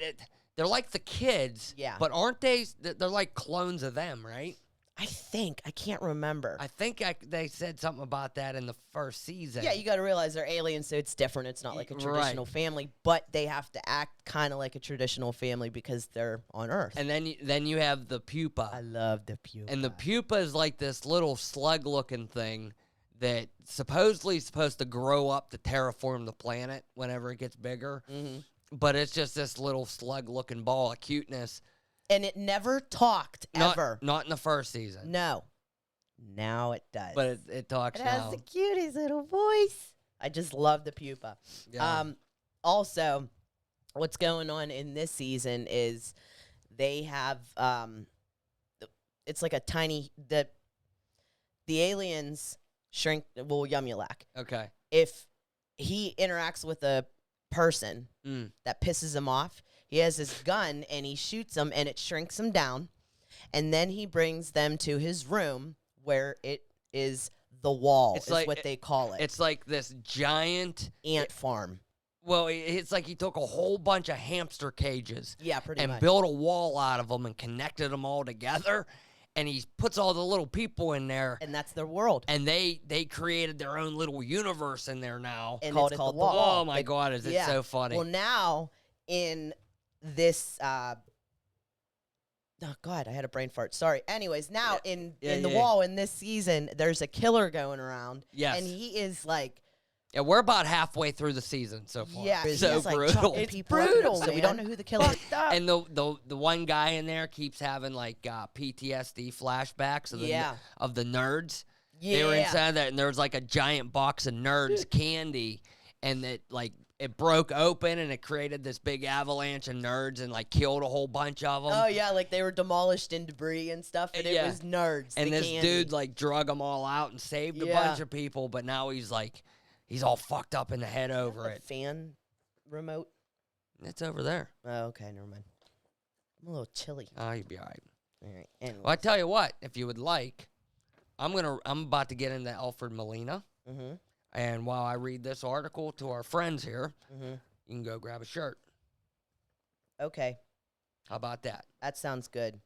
they're like the kids. Yeah. But aren't they? They're like clones of them, right? I can't remember. I think they said something about that in the first season. Yeah, you got to realize they're aliens, so it's different. It's not like a traditional family, but they have to act kind of like a traditional family because they're on Earth. And then you have the pupa. I love the pupa. And the pupa is like this little slug-looking thing that supposedly is supposed to grow up to terraform the planet whenever it gets bigger. Mm-hmm. But it's just this little slug-looking ball of cuteness. And it never talked, ever. Not in the first season. No. Now it does. But it talks it now. has the cutest little voice. I just love the pupa. Yeah. Also, what's going on in this season is they have it's like a tiny the aliens shrink Yumulak. Okay. If he interacts with a person that pisses him off, he has his gun and he shoots them and it shrinks them down, and then he brings them to his room where it is the wall. It's like what they call it. It's like this giant ant farm. Well, it's like he took a whole bunch of hamster cages. Yeah, pretty and much. built a wall out of them and connected them all together. And he puts all the little people in there. And that's their world. And they created their own little universe in there now. And it's called the wall. Oh, my God, is it so funny. Well, now in this... oh, God, I had a brain fart. Sorry. Anyways, now in the wall in this season, there's a killer going around. Yes. And he is like... Yeah, we're about halfway through the season so far. Yeah, so he's like brutal. It's brutal, so we don't know who the killer is. And the one guy in there keeps having like PTSD flashbacks of the nerds. Yeah. They were inside that, and there was like a giant box of nerds candy, and it broke open, and it created this big avalanche of nerds, and like killed a whole bunch of them. Oh yeah, like they were demolished in debris and stuff, and it was nerds. And this candy. dude like drug them all out and saved a bunch of people, but now he's all fucked up in the head over it. Fan remote? It's over there. Oh, okay, never mind. I'm a little chilly. Oh, you'll be all right. All right. Anyways. Well, I tell you what, if you would like, I'm about to get into Alfred Molina. Mm-hmm. And while I read this article to our friends here, you can go grab a shirt. Okay. How about that? That sounds good.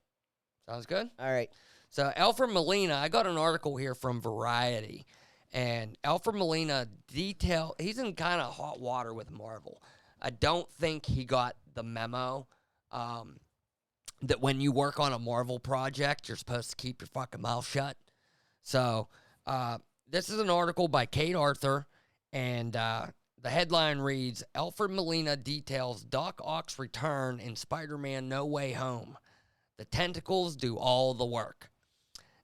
Sounds good? All right. So Alfred Molina, I got an article here from Variety. And Alfred Molina he's in kind of hot water with Marvel. I don't think he got the memo that when you work on a Marvel project, you're supposed to keep your fucking mouth shut. So this is an article by Kate Arthur, and the headline reads, Alfred Molina details Doc Ock's return in Spider-Man No Way Home. The tentacles do all the work.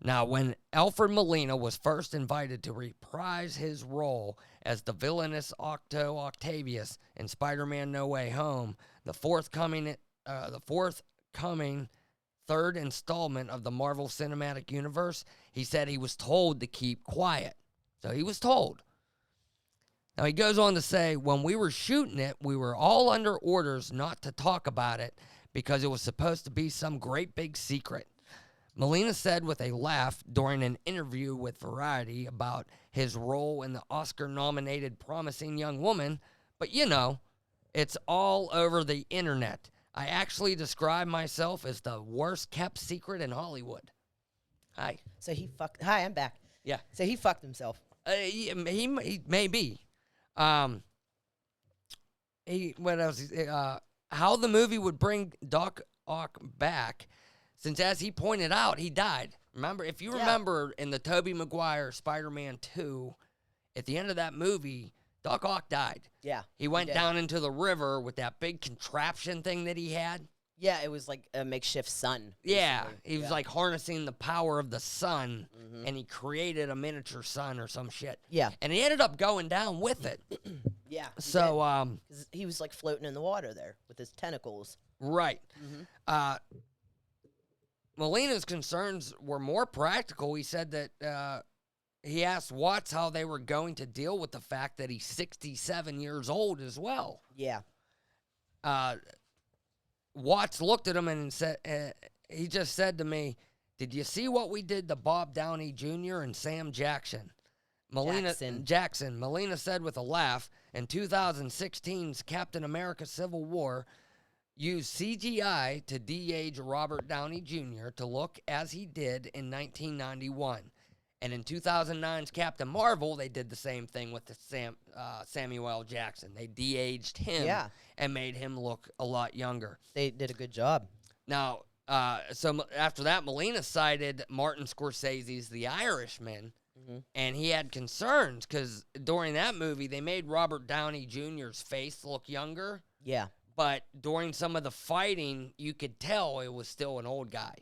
Now, when Alfred Molina was first invited to reprise his role as the villainous Octo Octavius in Spider-Man No Way Home, the forthcoming third installment of the Marvel Cinematic Universe, he said he was told to keep quiet. So he was told. Now, he goes on to say, when we were shooting it, we were all under orders not to talk about it because it was supposed to be some great big secret. Molina said with a laugh during an interview with Variety about his role in the Oscar-nominated Promising Young Woman, but it's all over the internet. I actually describe myself as the worst-kept secret in Hollywood. Hi. So Hi, I'm back. Yeah. So he fucked himself. He may be. What else? How the movie would bring Doc Ock back, since as he pointed out, he died. If you remember in the Tobey Maguire Spider-Man 2, at the end of that movie, Doc Ock died. Yeah. He went down into the river with that big contraption thing that he had. Yeah, it was like a makeshift sun. Yeah, basically. he was like harnessing the power of the sun, and he created a miniature sun or some shit. Yeah. And he ended up going down with it. Yeah. So, 'cause he was like floating in the water there with his tentacles. Right. Molina's concerns were more practical. He said that he asked Watts how they were going to deal with the fact that he's 67 years old as well. Yeah. Watts looked at him and said, he just said to me, "Did you see what we did to Bob Downey Jr. and Sam Jackson?" Jackson. Melina said with a laugh, in 2016's Captain America Civil War, used CGI to de-age Robert Downey Jr. to look as he did in 1991. And in 2009's Captain Marvel, they did the same thing with the Samuel L. Jackson. They de-aged him and made him look a lot younger. They did a good job. Now, so after that, Melina cited Martin Scorsese's The Irishman, and he had concerns because during that movie, they made Robert Downey Jr.'s face look younger. Yeah. But during some of the fighting, you could tell it was still an old guy.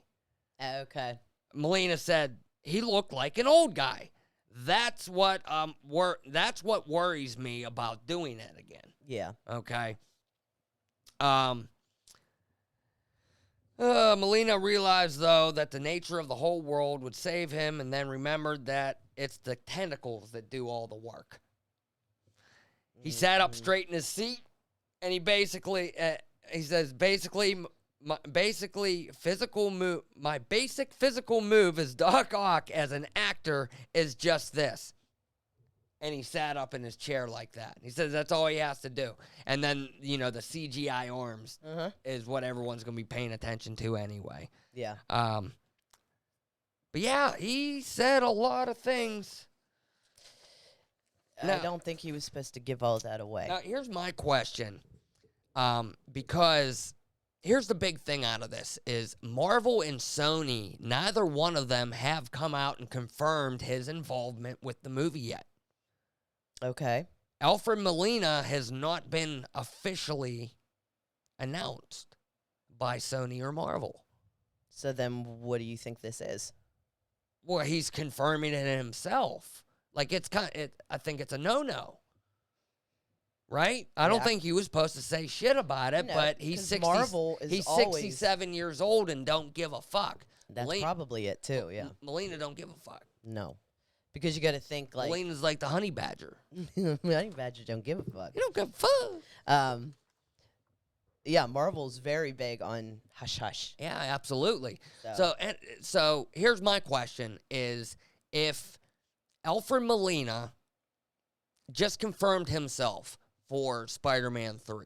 Okay. Melina said he looked like an old guy. That's what worries me about doing it again. Yeah. Okay. Melina realized, though, that the nature of the whole world would save him, and then remembered that it's the tentacles that do all the work. He sat up straight in his seat, and he basically, my basic physical move as Doc Ock as an actor is just this. And he sat up in his chair like that. He says that's all he has to do. And then, the CGI arms is what everyone's going to be paying attention to anyway. Yeah. But yeah, he said a lot of things. I don't think he was supposed to give all that away. Now, here's my question. Because here's the big thing out of this is Marvel and Sony, neither one of them have come out and confirmed his involvement with the movie yet. Okay. Alfred Molina has not been officially announced by Sony or Marvel. So then what do you think this is? Well, he's confirming it himself. Like, I think it's a no-no. Right? I don't think he was supposed to say shit about it, but he's 67 years old and don't give a fuck. That's probably it too, yeah. Melina don't give a fuck. No. Because you got to think like... Melina's like the honey badger. Honey badger don't give a fuck. You don't give a fuck. Yeah, Marvel's very big on hush-hush. Yeah, absolutely. So here's my question is, if Alfred Molina just confirmed himself for Spider-Man 3,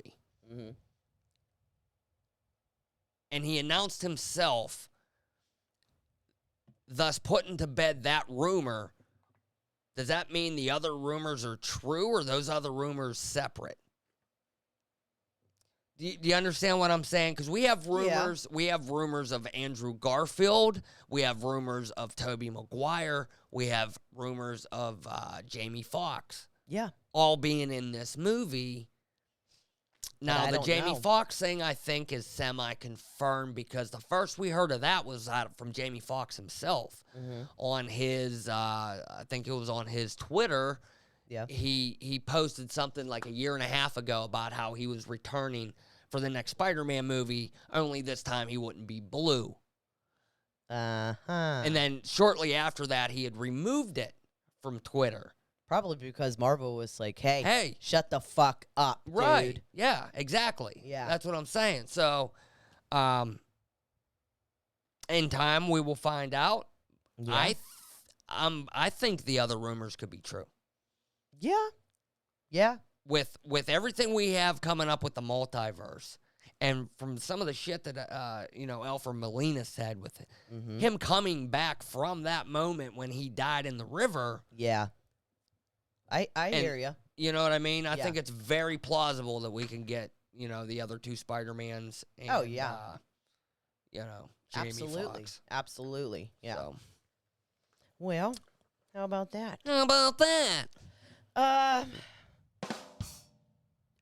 and he announced himself, thus putting to bed that rumor, does that mean the other rumors are true, or are those other rumors separate? Do you understand what I'm saying? Because we have rumors. Yeah. We have rumors of Andrew Garfield. We have rumors of Tobey Maguire. We have rumors of Jamie Foxx. Yeah. All being in this movie. Now, the Jamie Foxx thing, I think, is semi-confirmed because the first we heard of that was from Jamie Foxx himself on his, I think it was on his Twitter. Yeah. He posted something like a year and a half ago about how he was returning for the next Spider-Man movie, only this time he wouldn't be blue. And then shortly after that, he had removed it from Twitter. Probably because Marvel was like, hey, shut the fuck up, right. dude. Yeah, exactly. Yeah. That's what I'm saying. So, in time, we will find out. Yeah. I think the other rumors could be true. Yeah. Yeah. With everything we have coming up with the multiverse, and from some of the shit that, Alfred Molina said with it, him coming back from that moment when he died in the river. Yeah. I hear you. You know what I mean? I think it's very plausible that we can get, the other two Spider-Mans. And, Jamie Foxx. Absolutely. Yeah. So. Well, how about that?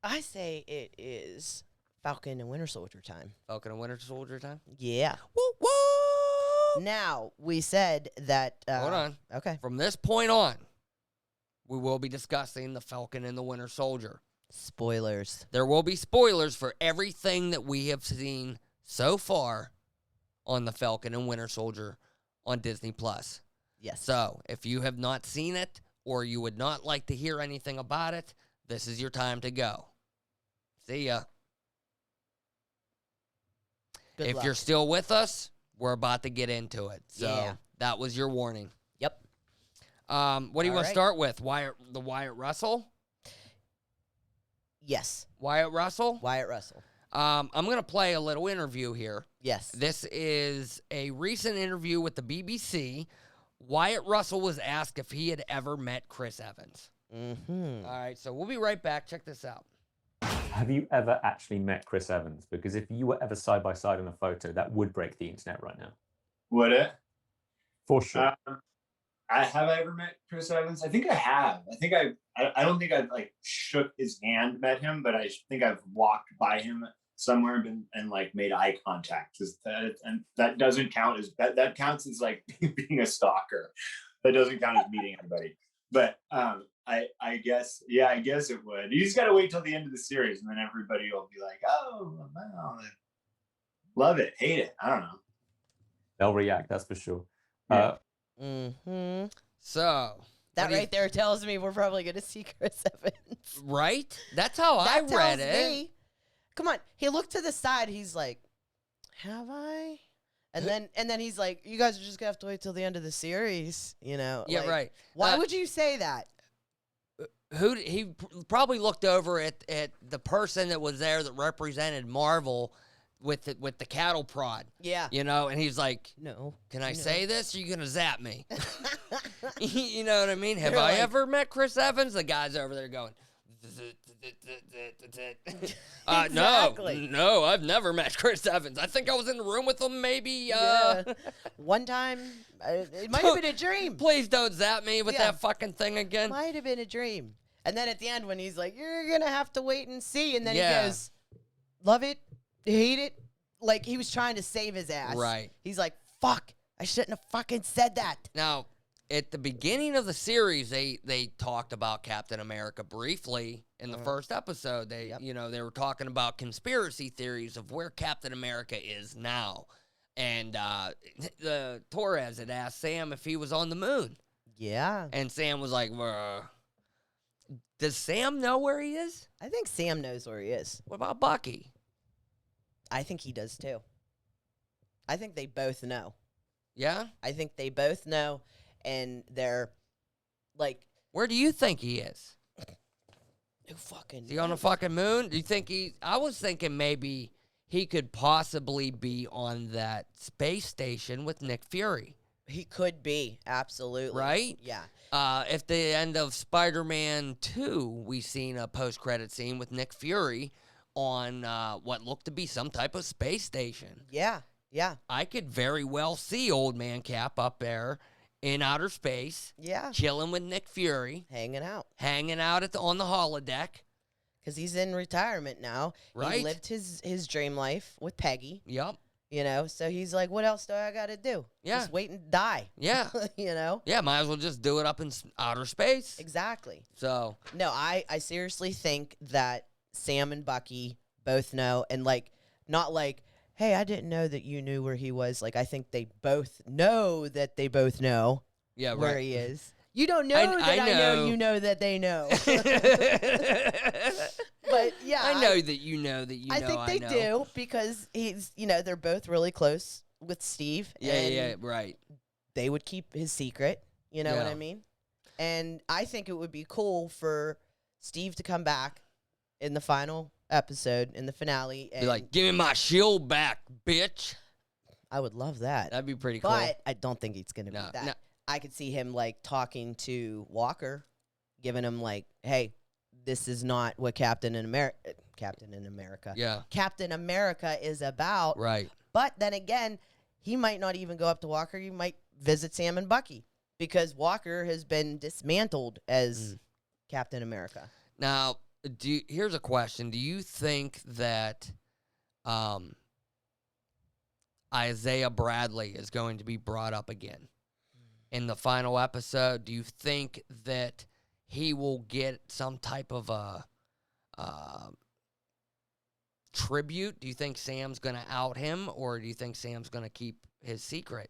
I say it is Falcon and Winter Soldier time. Falcon and Winter Soldier time? Yeah. Woo woo! Now, we said that... Hold on. Okay. From this point on, we will be discussing the Falcon and the Winter Soldier. Spoilers. There will be spoilers for everything that we have seen so far on the Falcon and Winter Soldier on Disney+. Yes. So, if you have not seen it, or you would not like to hear anything about it, this is your time to go. See ya. Good if luck. you're still with us, we're about to get into it. So Yeah. that was your warning. Yep. What do you All want to right. start with? Wyatt Russell? Yes. Wyatt Russell? Wyatt Russell. I'm going to play a little interview here. Yes. This is a recent interview with the BBC. Wyatt Russell was asked if he had ever met Chris Evans. Mm-hmm. All right, so we'll be right back. Check this out. Have you ever actually met Chris Evans? Because if you were ever side by side in a photo, that would break the internet right now. Would it? For sure. Have I ever met Chris Evans? I think I have. I don't think I've like shook his hand, met him, but I think I've walked by him somewhere and like made eye contact. And that doesn't count as that counts as like being a stalker. That doesn't count as meeting anybody. But I guess it would. You just gotta wait till the end of the series, and then everybody will be like, "Oh, wow, love it, hate it." I don't know. They'll react, that's for sure. Yeah. Mm-hmm. So, That what do you- right there tells me we're probably going to see Chris Evans. right? That's how I That read tells it. me. Come on. He looked to the side. He's like, have I? And then he's like, you guys are just going to have to wait till the end of the series, you know? Yeah, like, right. Why would you say that? He probably looked over at the person that was there that represented Marvel with the cattle prod, Yeah. you know, and he's like, No. "Can I No. say this? Or you gonna zap me?" You know what I mean? Have They're I like- ever met Chris Evans? The guy's over there going, Exactly. no, I've never met Chris Evans. I think I was in the room with him maybe. Yeah. One time, it might have been a dream. Please don't zap me with Yeah. that fucking thing again. Might have been a dream. And then at the end, when he's like, you're going to have to wait and see. And then Yeah. he goes, love it, hate it. Like he was trying to save his ass. Right. He's like, fuck, I shouldn't have fucking said that. Now, at the beginning of the series, they talked about Captain America briefly in the first episode. They they were talking about conspiracy theories of where Captain America is now, and the Torres had asked Sam if he was on the moon, Yeah. and Sam was like, "Does Sam know where he is? I think Sam knows where he is. What about Bucky?" I think he does too. I think they both know. Yeah, I think they both know. And they're like, where do you think he is? who fucking Is he on the fucking moon? Do you think I was thinking maybe he could possibly be on that space station with Nick Fury. He could be, absolutely. Right? Yeah. If the end of Spider-Man 2, we seen a post-credit scene with Nick Fury on what looked to be some type of space station. Yeah. Yeah. I could very well see Old Man Cap up there in outer space, Yeah. chilling with Nick Fury, Hanging out. hanging out on the holodeck. Because he's in retirement now. Right. He lived his dream life with Peggy, Yep. you know? So he's like, what else do I got to do? Yeah. Just wait and die, Yeah. you know? Yeah, might as well just do it up in outer space. Exactly. So, No, I seriously think that Sam and Bucky both know, and like, not like, hey, I didn't know that you knew where he was. Like, I think they both know that they both know yeah, where right. he is. You don't know I that I know know. you know that they know. But yeah, I know that you know that you I know think they know. do because he's, you know, they're both really close with Steve. Yeah, and yeah, right. they would keep his secret. You know what Yeah. I mean? And I think it would be cool for Steve to come back in the final episode, in the finale. And Be like, give me my shield back, bitch. I would love that. That'd be pretty cool. But I don't think it's going to No, be that. no. I could see him like talking to Walker, giving him like, hey, this is not what Captain America Yeah, Captain America is about. right. But then again, he might not even go up to Walker. He might visit Sam and Bucky because Walker has been dismantled as Captain America. Now, here's a question. Do you think that Isaiah Bradley is going to be brought up again in the final episode? Do you think that he will get some type of a tribute? Do you think Sam's going to out him, or do you think Sam's going to keep his secret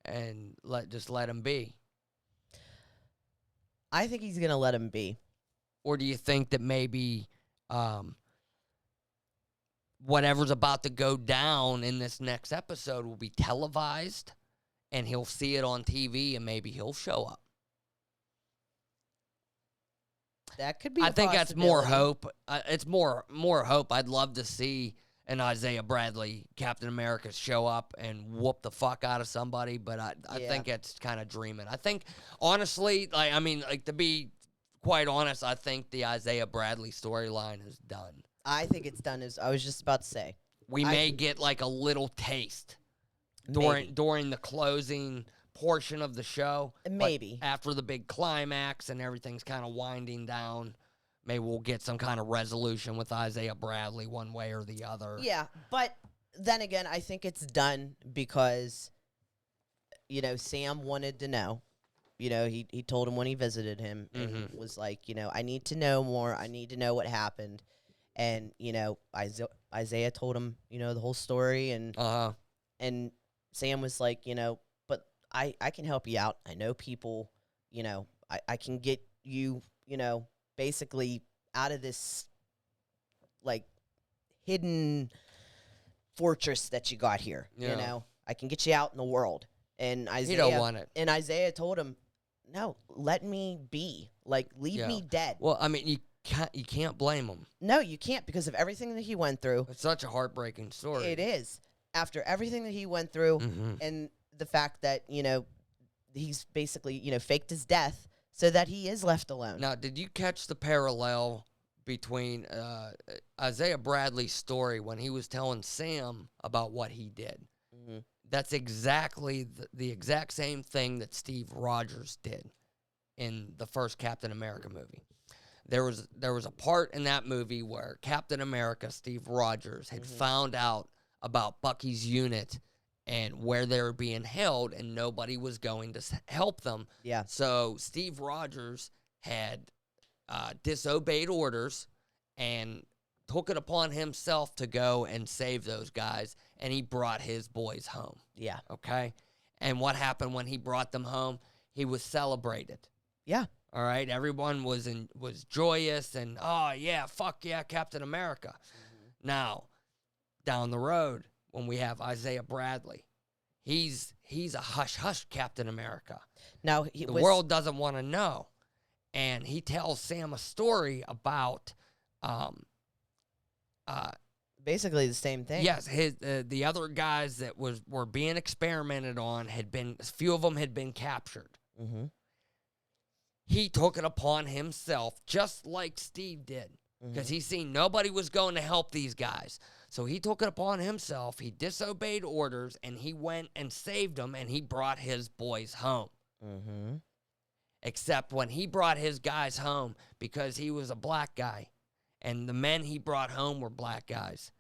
and let him be? I think he's going to let him be. Or do you think that maybe whatever's about to go down in this next episode will be televised, and he'll see it on TV, and maybe he'll show up. That could be. I a think that's more possibility. hope. It's more hope. I'd love to see an Isaiah Bradley Captain America show up and whoop the fuck out of somebody, but I Yeah. think it's kind of dreaming. I think, honestly, to be quite honest, I think the Isaiah Bradley storyline is done. I think it's done. As I was just about to say, We may get like a little taste during the closing portion of the show. but Maybe. after the big climax and everything's kind of winding down, maybe we'll get some kind of resolution with Isaiah Bradley one way or the other. Yeah, but then again, I think it's done because, Sam wanted to know. He told him when he visited him and was like, I need to know more. I need to know what happened. And, Isaiah told him, the whole story. And Sam was like, but I can help you out. I know people, I can get you, basically out of this, like, hidden fortress that you got here. Yeah. I can get you out in the world. And Isaiah, He don't want it. And Isaiah told him, no, let me be. Like, leave me dead. Well, I mean, you can't blame him. No, you can't, because of everything that he went through. It's such a heartbreaking story. It is. After everything that he went through and the fact that, he's basically, faked his death so that he is left alone. Now, did you catch the parallel between Isaiah Bradley's story when he was telling Sam about what he did? Mm-hmm. That's exactly the exact same thing that Steve Rogers did in the first Captain America movie. There was a part in that movie where Captain America, Steve Rogers, had found out about Bucky's unit and where they were being held, and nobody was going to help them. Yeah. So Steve Rogers had disobeyed orders and took it upon himself to go and save those guys, and he brought his boys home. Yeah. Okay? And what happened when he brought them home? He was celebrated. Yeah. All right? Everyone was joyous and, oh, yeah, fuck yeah, Captain America. Now, down the road, when we have Isaiah Bradley, he's a hush-hush Captain America. Now, The world doesn't want to know. And he tells Sam a story about basically the same thing. yes, the other guys that were being experimented on a few of them had been captured. Mm-hmm. He took it upon himself, just like Steve did, because he seen nobody was going to help these guys. So he took it upon himself. He disobeyed orders, and he went and saved them, and he brought his boys home. Mm-hmm. Except when he brought his guys home, because he was a black guy, and the men he brought home were black guys,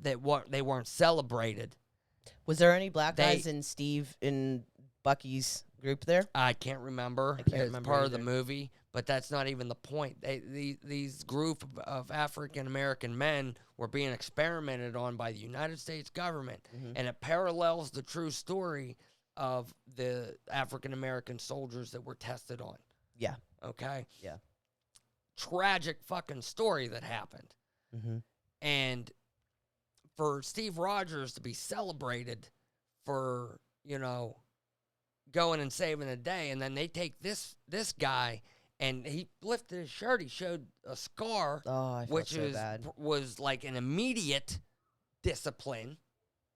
they weren't celebrated. Was there any black guys in Bucky's group there? I can't remember. I can't It's remember part of the either. movie, but that's not even the point. These group of African American men were being experimented on by the United States government, and it parallels the true story of the African American soldiers that were tested on. Yeah. Okay? Yeah. Tragic fucking story that happened. Mm-hmm. And for Steve Rogers to be celebrated for, going and saving a day, and then they take this guy, and he lifted his shirt, he showed a scar, Oh, I felt which so bad. was like an immediate discipline.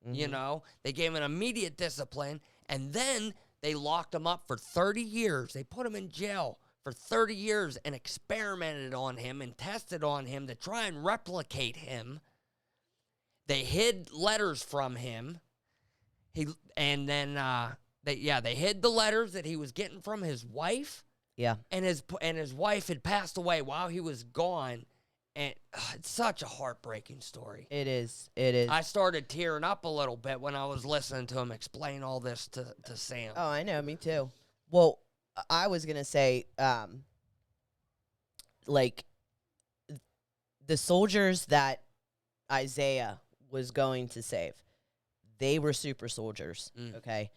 Mm-hmm. They gave him an immediate discipline, and then they locked him up for 30 years. They put him in jail for 30 years and experimented on him and tested on him to try and replicate him. They hid letters from him. They hid the letters that he was getting from his wife. Yeah. And his wife had passed away while he was gone. And it's such a heartbreaking story. It is. It is. I started tearing up a little bit when I was listening to him explain all this to Sam. Oh, I know. Me too. Well, I was going to say, like, the soldiers that Isaiah was going to save, they were super soldiers, okay?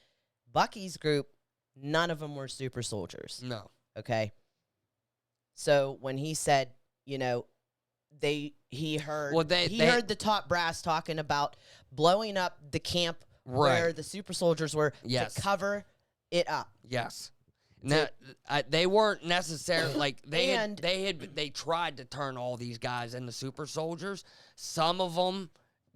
Bucky's group, none of them were super soldiers, No. okay? So when he said, he heard Well, they heard the top brass talking about blowing up the camp where the super soldiers were Yes. to cover it up. Yes. Now, they weren't necessarily like And- they tried to turn all these guys into super soldiers. Some of them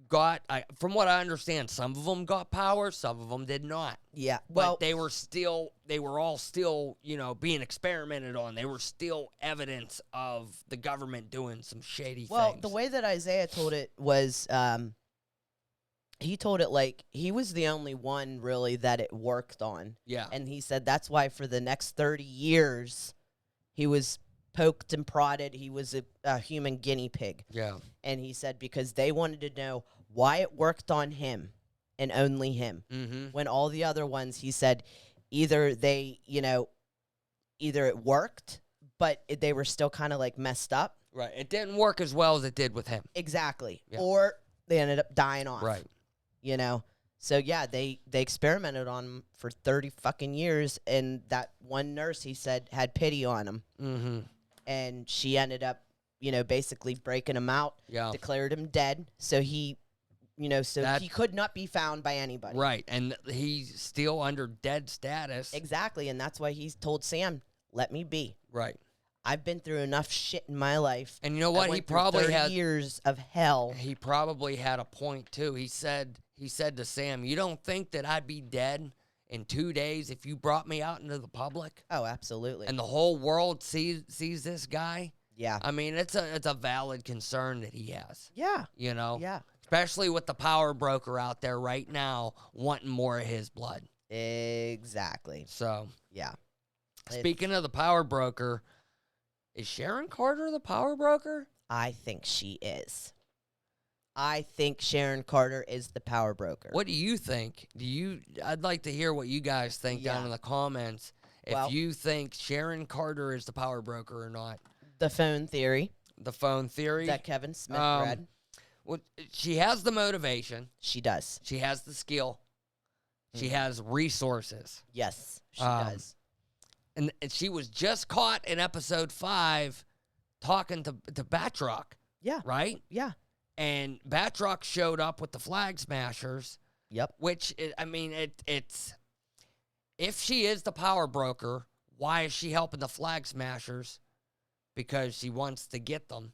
got, from what I understand, some of them got power, some of them did not. Yeah. But Well, they were all still, being experimented on. They were still evidence of the government doing some shady things. the way that Isaiah told it was, he told it like he was the only one really that it worked on. Yeah. And he said that's why for the next 30 years, he was poked and prodded. He was a human guinea pig. Yeah. And he said because they wanted to know why it worked on him and only him. Mm-hmm. When all the other ones, he said, either it worked, but they were still kind of like messed up. Right. It didn't work as well as it did with him. Exactly. Yeah. Or they ended up dying off. Right. So yeah, they experimented on him for 30 fucking years, and that one nurse, he said, had pity on him. Mm-hmm. And she ended up, basically breaking him out, Yeah. declared him dead. So he, he could not be found by anybody. Right. And he's still under dead status. Exactly. And that's why he's told Sam, let me be. Right. I've been through enough shit in my life. And you know I what? went He through probably 30 had years of hell. He probably had a point too. He said to Sam, "You don't think that I'd be dead in 2 days if you brought me out into the public Oh, absolutely. and the whole world sees this guy?" Yeah. I mean, it's a valid concern that he has. Yeah. Yeah. Especially with the power broker out there right now wanting more of his blood. Exactly. So, Yeah. speaking of the power broker, is Sharon Carter the power broker? I think she is. I think Sharon Carter is the power broker. What do you think? I'd like to hear what you guys think down Yeah. in the comments. If Well- you think Sharon Carter is the power broker or not. The phone theory The phone theory. that Kevin Smith Um, read. Well, she has the motivation. She does. She has the skill. She Mm. has resources. Yes, she Um, does. And she was just caught in episode 5 talking to Batroc, Yeah. right? Yeah. And Batroc showed up with the Flag Smashers, Yep. which, it's... If she is the power broker, why is she helping the Flag Smashers? Because she wants to get them.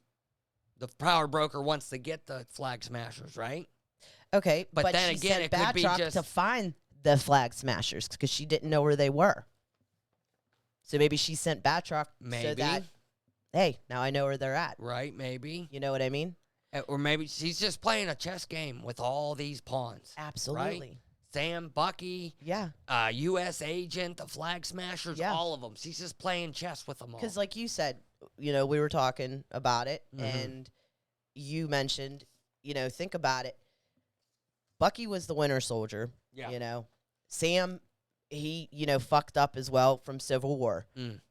The power broker wants to get the Flag Smashers, right? Okay, But then she again, sent it could be Batroc just- to find the Flag Smashers because she didn't know where they were. So maybe she sent Batroc so Maybe. that, hey, now I know where they're at. Right, maybe. You know what I mean? Or maybe she's just playing a chess game with all these pawns. Absolutely. Sam, Bucky, Yeah. U.S. Agent, the Flag Smashers, Yeah. all of them. She's just playing chess with them all. Because, like you said, we were talking about it, Mhm. and you mentioned, think about it. Bucky was the winter soldier. Yeah. Sam, he, fucked up as well from Civil War. Mm.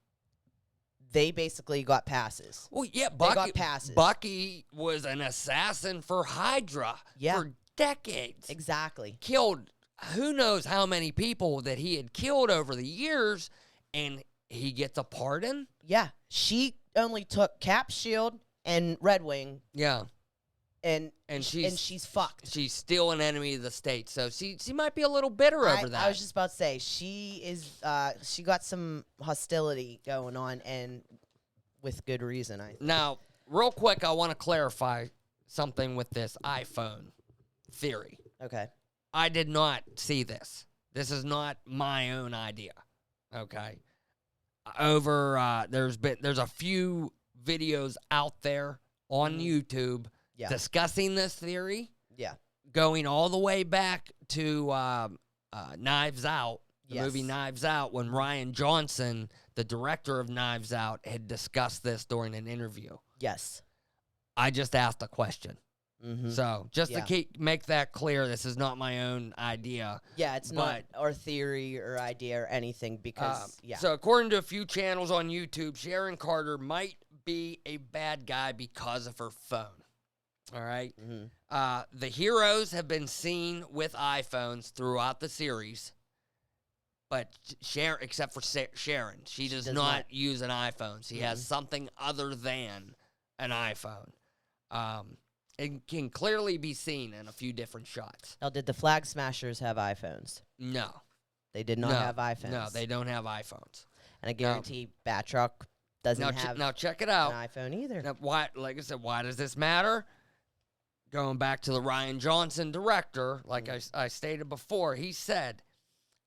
They basically got passes. Well, yeah, They Bucky, got passes. Bucky was an assassin for Hydra Yeah. for decades. Exactly. Killed who knows how many people that he had killed over the years, and he gets a pardon? Yeah. She only took Cap, Shield, and Red Wing, Yeah. and she's she's fucked. She's still an enemy of the state, so she might be a little bitter over that. I was just about to say she is. She got some hostility going on, and with good reason. Now, real quick, I want to clarify something with this iPhone theory. Okay. I did not see this. This is not my own idea. Okay. There's a few videos out there on YouTube Yeah. discussing this theory, Yeah. going all the way back to Knives Out, the Yes. movie Knives Out, when Ryan Johnson, the director of Knives Out, had discussed this during an interview. Yes. I just asked a question. Mm-hmm. So just Yeah. to make that clear, this is not my own idea. Yeah, it's not our theory or idea or anything because So according to a few channels on YouTube, Sharon Carter might be a bad guy because of her phone. All right. Mhm. The heroes have been seen with iPhones throughout the series, but Sharon, except for Sharon, she does not use an iPhone. She has something other than an iPhone. It can clearly be seen in a few different shots. Now, did the Flag Smashers have iPhones? No. They did not have iPhones. No, they don't have iPhones. And I guarantee Batroc doesn't have now check it an out. iPhone either. Now, why? Like I said, why does this matter? Going back to the Ryan Johnson director, like I stated before, he said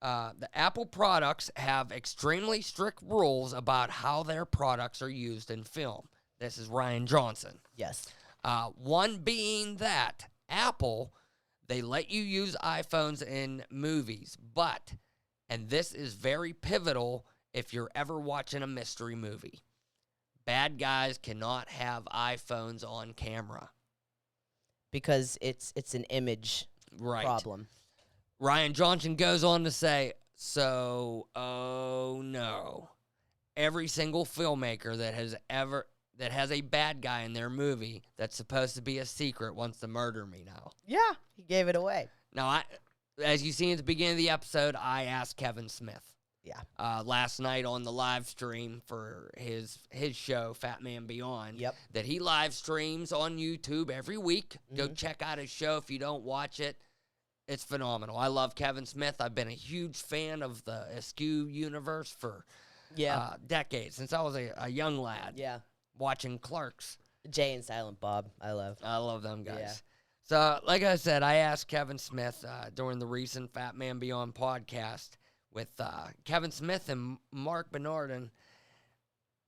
the Apple products have extremely strict rules about how their products are used in film. This is Ryan Johnson. Yes. One being that Apple, they let you use iPhones in movies, but, and this is very pivotal if you're ever watching a mystery movie, bad guys cannot have iPhones on camera. Because it's an image problem. Ryan Johnson goes on to say, so, oh no, every single filmmaker that has a bad guy in their movie that's supposed to be a secret wants to murder me now. Yeah, he gave it away. Now, as you see at the beginning of the episode, I asked Kevin Smith. Yeah. Last night on the live stream for his show, Fat Man Beyond. Yep. That he live streams on YouTube every week. Go check out his show if you don't watch it. It's phenomenal. I love Kevin Smith. I've been a huge fan of the Askew universe for decades, since I was a young lad. Yeah. Watching Clerks. Jay and Silent Bob, I love them guys. Yeah. So, like I said, I asked Kevin Smith during the recent Fat Man Beyond podcast with Kevin Smith and Mark Bernardin.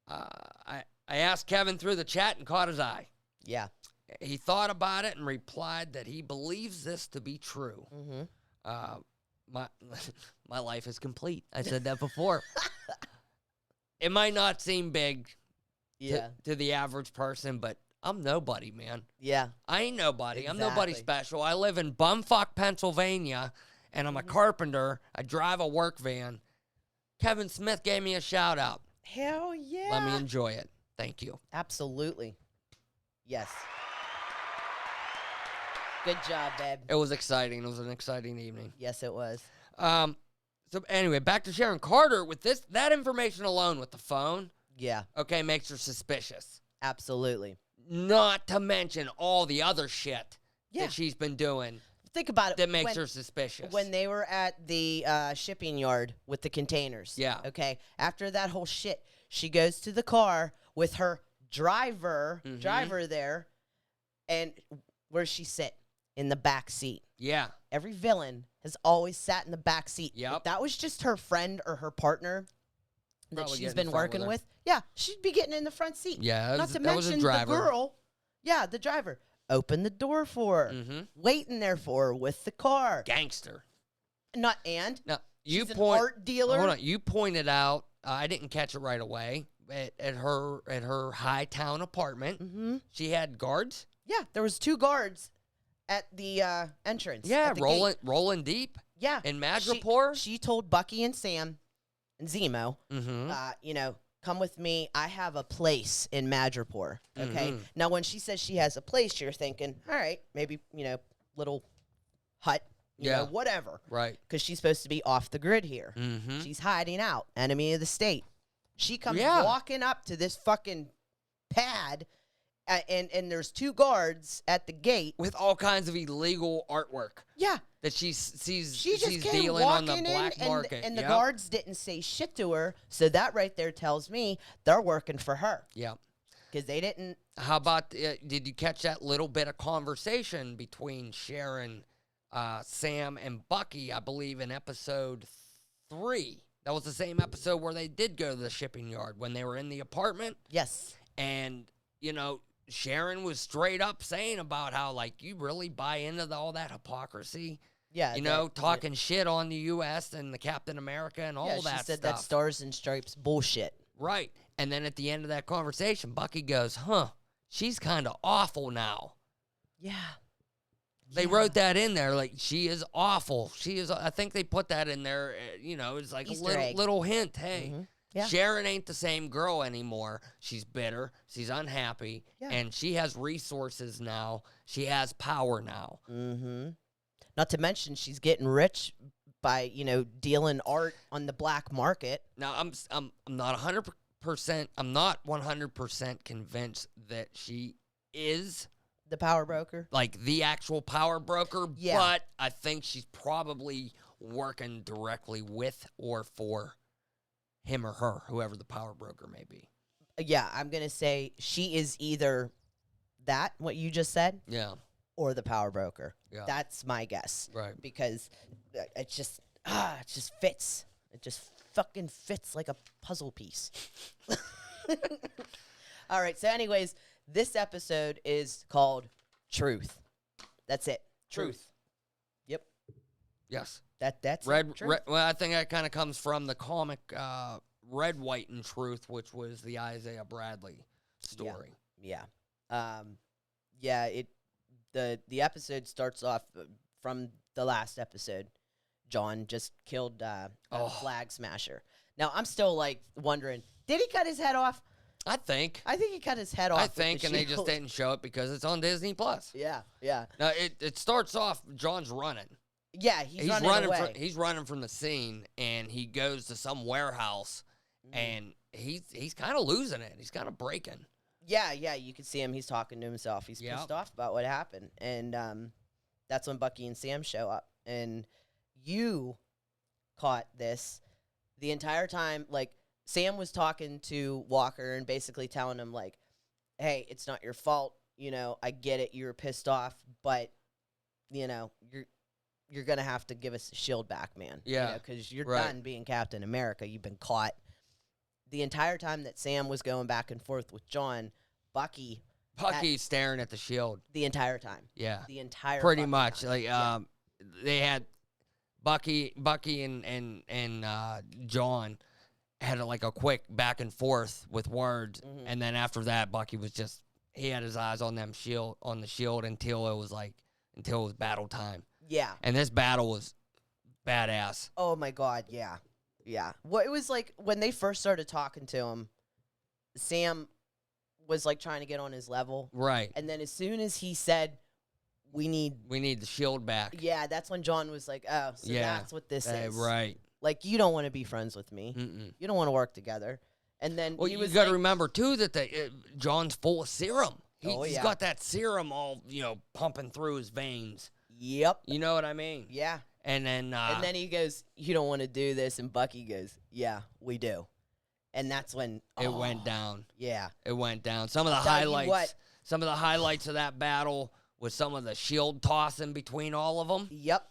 I asked Kevin through the chat and caught his eye. Yeah. He thought about it and replied that he believes this to be true. My life is complete. I said that before. It might not seem big to the average person, but I'm nobody, man. Yeah. I ain't nobody. Exactly. I'm nobody special. I live in bumfuck Pennsylvania, and I'm a carpenter. I drive a work van. Kevin Smith gave me a shout out. Hell yeah. Let me enjoy it. Thank you. Absolutely. Yes. Good job, babe. It was exciting. It was an exciting evening. Yes, it was. So anyway, back to Sharon Carter with that information alone with the phone. Yeah. Okay, makes her suspicious. Absolutely. Not to mention all the other shit Yeah. that she's been doing. Think about it. That makes her suspicious. When they were at the shipping yard with the containers. Yeah. Okay. After that whole shit, she goes to the car with her driver there, and where's she sit? In the back seat. Yeah. Every villain has always sat in the back seat. Yep. If that was just her friend or her partner that Probably she's get in been front working with her. with, yeah, she'd be getting in the front seat. Yeah, Not to that was a mention the driver. girl. Yeah, the driver. Open the door for her. Waiting there for her with the car. Gangster. Not and. Now, She's an art dealer. Hold on. You pointed out, I didn't catch it right away, at her high town apartment, she had guards. Yeah, there was 2 guards at the entrance. Yeah, at the rolling gate. rolling deep. Yeah. In Madripoor. She told Bucky and Sam and Zemo, come with me. I have a place in Madripoor. Okay. Now, when she says she has a place, you're thinking, all right, maybe, little hut, whatever. Right. Because she's supposed to be off the grid here. She's hiding out. Enemy of the state. She comes walking up to this fucking pad, and there's 2 guards at the gate with all kinds of illegal artwork. Yeah. That she's came dealing on the walking black in, market. And the guards didn't say shit to her. So that right there tells me they're working for her. Yeah. Because they didn't. How about, did you catch that little bit of conversation between Sharon, Sam, and Bucky, I believe, in episode 3? That was the same episode where they did go to the shipping yard when they were in the apartment. Yes. And, Sharon was straight up saying about how, like, you really buy into all that hypocrisy. Yeah. Talking shit on the U.S. and the Captain America and all that stuff. She said that Stars and Stripes bullshit. Right. And then at the end of that conversation, Bucky goes, she's kind of awful now. Yeah. They wrote that in there, like, she is awful. She is, I think they put that in there, it's like Easter a egg. little hint. Hey, Yeah. Sharon ain't the same girl anymore. She's bitter. She's unhappy. Yeah. And she has resources now. She has power now. Not to mention she's getting rich by, dealing art on the black market. Now, I'm not 100%, I'm not 100% convinced that she is The power broker. like the actual power broker. Yeah. But I think she's probably working directly with or for him or her, whoever the power broker may be. Yeah, I'm gonna say she is either that what you just said, Yeah. or the power broker. Yeah. That's my guess. Right. Because it just fits. It just fucking fits like a puzzle piece. All right. So, anyways, this episode is called Truth. That's it. Truth. Yep. Yes. That's Red, it. Truth. Red. Well, I think that kind of comes from the comic Red, White, and Truth, which was the Isaiah Bradley story. Yeah. Yeah. The episode starts off from the last episode. John just killed a Flag Smasher. Now I'm still like wondering, did he cut his head off? I think. I think he cut his head off. I with think, the and they just shield. didn't show it because it's on Disney Plus. Yeah. Yeah. Now it starts off. John's running. Yeah. He's running away. He's running from the scene, and he goes to some warehouse, and he's kind of losing it. He's kind of breaking. Yeah, you can see him. He's talking to himself. He's pissed off about what happened. And that's when Bucky and Sam show up. And you caught this the entire time. Like, Sam was talking to Walker and basically telling him, like, hey, it's not your fault. You know, I get it. You were pissed off. But, you know, you're going to have to give us the shield back, man. Yeah. Because you're Right. done being Captain America. You've been caught. The entire time that Sam was going back and forth with John, Bucky's staring at the shield. the entire time. Yeah. The entire Pretty fucking much. time. Like they had Bucky and John had like a quick back and forth with words, and then after that, Bucky was just he had his eyes on the shield until it was battle time. Yeah. And this battle was badass. Oh my God. Yeah. Yeah. Well, it was like when they first started talking to him, Sam was like trying to get on his level. Right. And then as soon as he said, we need the shield back. Yeah, that's when John was like, oh, so that's what this is. Right. Like, you don't want to be friends with me. Mm-mm. You don't want to work together. And then Well, he you was got to like, remember, too, that John's full of serum. He's yeah. got that serum all, pumping through his veins. Yep. You know what I mean? Yeah. And then he goes, you don't want to do this. And Bucky goes, yeah, we do. And that's when it went down. Yeah. It went down. Some of the Tell you highlights. what. Some of the highlights of that battle was some of the shield tossing between all of them. Yep.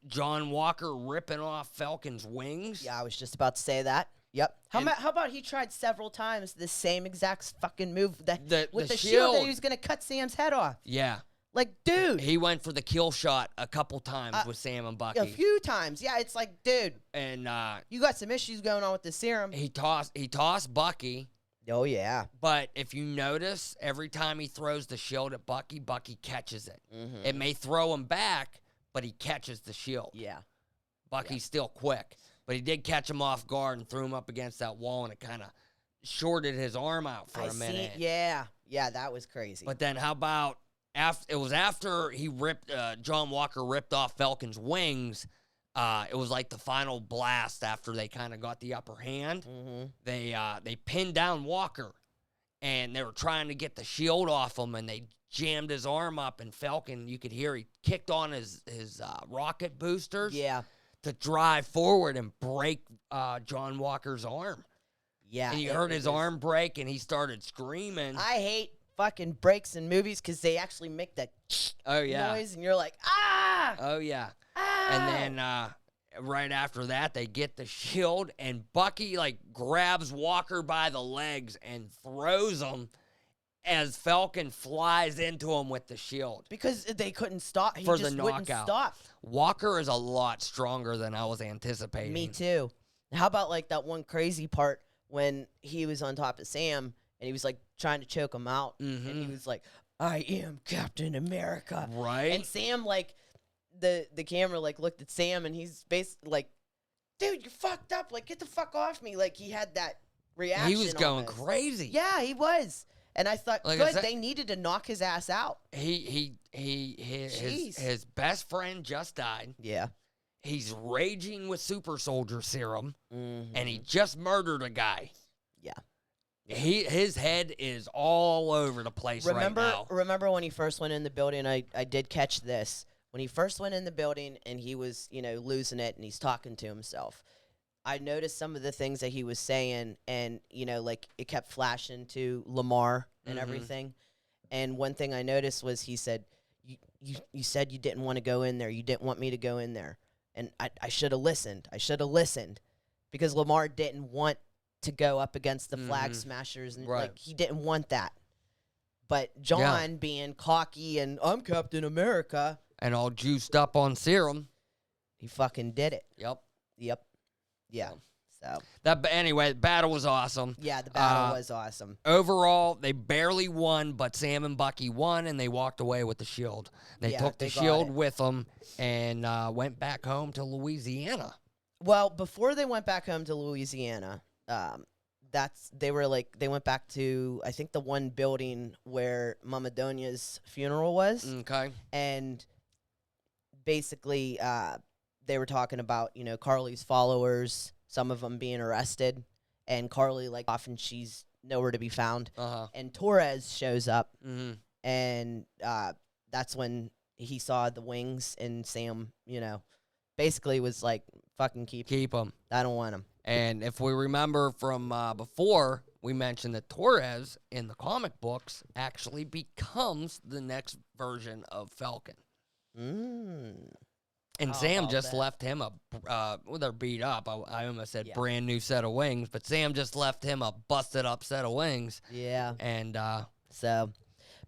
John Walker ripping off Falcon's wings. Yeah, I was just about to say that. Yep. How about he tried several times the same exact fucking move with the shield that he was going to cut Sam's head off? Yeah. Like, dude. He went for the kill shot a couple times with Sam and Bucky. A few times. Yeah, it's like, dude. And you got some issues going on with the serum. he tossed Bucky. Oh, yeah. But if you notice, every time he throws the shield at Bucky, Bucky catches it. Mm-hmm. It may throw him back, but he catches the shield. Yeah. Bucky's still quick. But he did catch him off guard and threw him up against that wall, and it kind of shorted his arm out for a minute. Yeah. Yeah, that was crazy. But then how about after he ripped John Walker ripped off Falcon's wings, it was like the final blast after they kind of got the upper hand. Mm-hmm. They pinned down Walker, and they were trying to get the shield off him, and they jammed his arm up, and Falcon, you could hear he kicked on his rocket boosters. Yeah. To drive forward and break John Walker's arm. Yeah. And you heard his arm break, and he started screaming. I hate fucking breaks in movies because they actually make that noise, and you're like, ah! Oh, yeah. Ah! And then right after that, they get the shield, and Bucky, grabs Walker by the legs and throws him as Falcon flies into him with the shield. Because they couldn't stop. He for just the wouldn't knockout. stop. Walker is a lot stronger than I was anticipating. Me too. How about that one crazy part when he was on top of Sam and he was trying to choke him out, and he was like, "I am Captain America." Right. And Sam the camera looked at Sam, and he's basically "Dude, you're fucked up. Get the fuck off me." He had that reaction. He was going almost. crazy. Yeah, he was. And I thought, Like I good, said- they needed to knock his ass out. His best friend just died. Yeah. He's raging with super soldier serum, Mm-hmm. and he just murdered a guy. Yeah. his head is all over the place right now. Remember when he first went in the building? I did catch this. When he first went in the building and he was, losing it and he's talking to himself. I noticed some of the things that he was saying, and like it kept flashing to Lamar and everything. And one thing I noticed was he said, "You said you didn't want to go in there. You didn't want me to go in there." And I should have listened. I should have listened, because Lamar didn't want to go up against the Flag Smashers, and Right. he didn't want that. But John, being cocky and I'm Captain America, And all juiced up on serum. he fucking did it. Yep. Yeah. So Anyway, the battle was awesome. yeah, the battle was awesome. Overall, they barely won, but Sam and Bucky won, and they walked away with the shield. They took the they got shield it. with them and went back home to Louisiana. Well, before they went back home to Louisiana, they went back to, I think, the one building where Mama Donia's funeral was, Okay. and basically they were talking about Carly's followers, some of them being arrested, and Carly off and she's nowhere to be found. And Torres shows up, and that's when he saw the wings, and Sam, basically was like, fucking keep them. I don't want them. And if we remember from before, we mentioned that Torres in the comic books actually becomes the next version of Falcon. And Sam just left him they're beat up. I almost said brand new set of wings, but Sam just left him a busted up set of wings. Yeah. And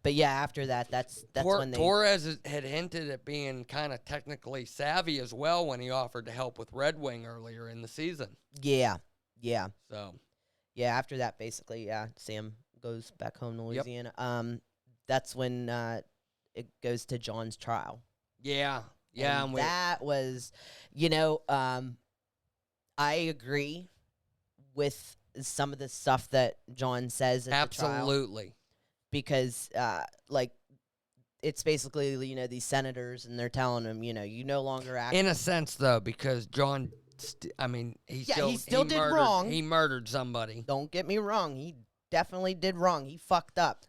but yeah, after that, that's when they. Torres had hinted at being kind of technically savvy as well when he offered to help with Red Wing earlier in the season. Yeah. So. Yeah, after that, basically, Sam goes back home to Louisiana. That's when it goes to John's trial. Yeah. And that was, I agree with some of the stuff that John says at the trial. Absolutely. Because, it's basically, these senators, and they're telling him, you no longer act. In a sense, though, because John, he still did wrong. He murdered somebody. Don't get me wrong. He definitely did wrong. He fucked up.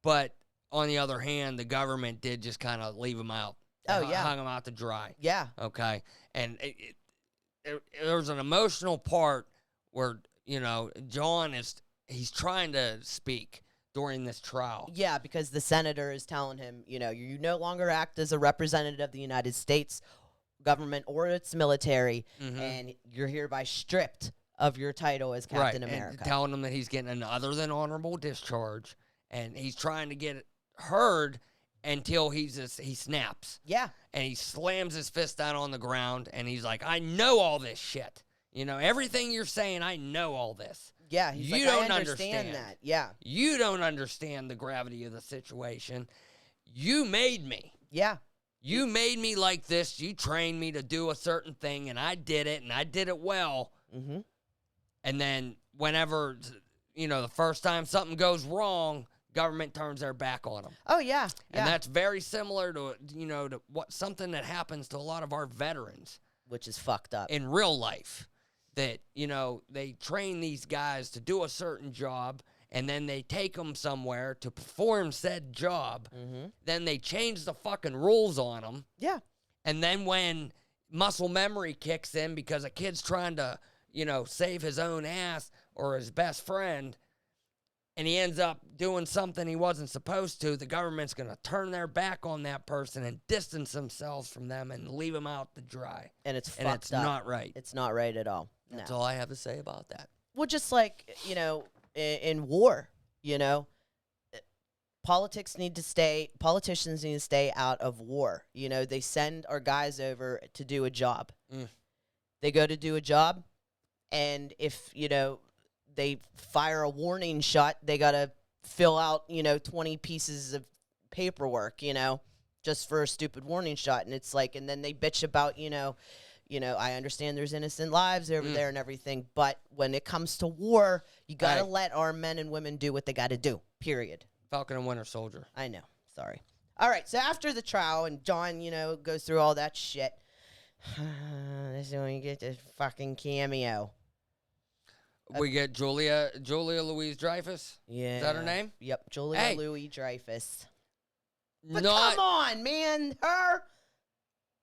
But on the other hand, the government did just kind of leave him out. Oh, yeah. Hung him out to dry. Yeah. Okay. And there was an emotional part where, John he's trying to speak during this trial. Yeah, because the senator is telling him, you no longer act as a representative of the United States government or its military, and you're hereby stripped of your title as Captain America. And telling him that he's getting an other than honorable discharge, and he's trying to get it heard until he snaps. Yeah. And he slams his fist down on the ground, and he's like, I know all this shit. Everything you're saying, I know all this. Yeah, he's you like, don't I understand that. Yeah. You don't understand the gravity of the situation. You made me. Yeah. You made me like this. You trained me to do a certain thing, and I did it, and I did it well. Mm-hmm. And then whenever, the first time something goes wrong, government turns their back on them. Oh, yeah. And that's very similar to, to something that happens to a lot of our veterans. Which is fucked up. In real life. That, they train these guys to do a certain job, and then they take them somewhere to perform said job. Then they change the fucking rules on them. Yeah. And then when muscle memory kicks in because a kid's trying to, save his own ass or his best friend, and he ends up doing something he wasn't supposed to, the government's going to turn their back on that person and distance themselves from them and leave them out to dry. And it's fucked and it's up. not right. It's not right at all. That's all I have to say about that. Well, just like, in war, politicians need to stay out of war. They send our guys over to do a job. They go to do a job, and if, they fire a warning shot, they got to fill out, 20 pieces of paperwork, just for a stupid warning shot. And it's like, and then they bitch about, I understand there's innocent lives over there and everything, but when it comes to war, you got to let our men and women do what they got to do, period. Falcon and Winter Soldier. I know. Sorry. All right. So after the trial and John, goes through all that shit, this is when you get this fucking cameo. We get Julia Louis-Dreyfus. Yeah. Is that her name? Yep, Julia Hey. Louis-Dreyfus. But Not come on, man, her.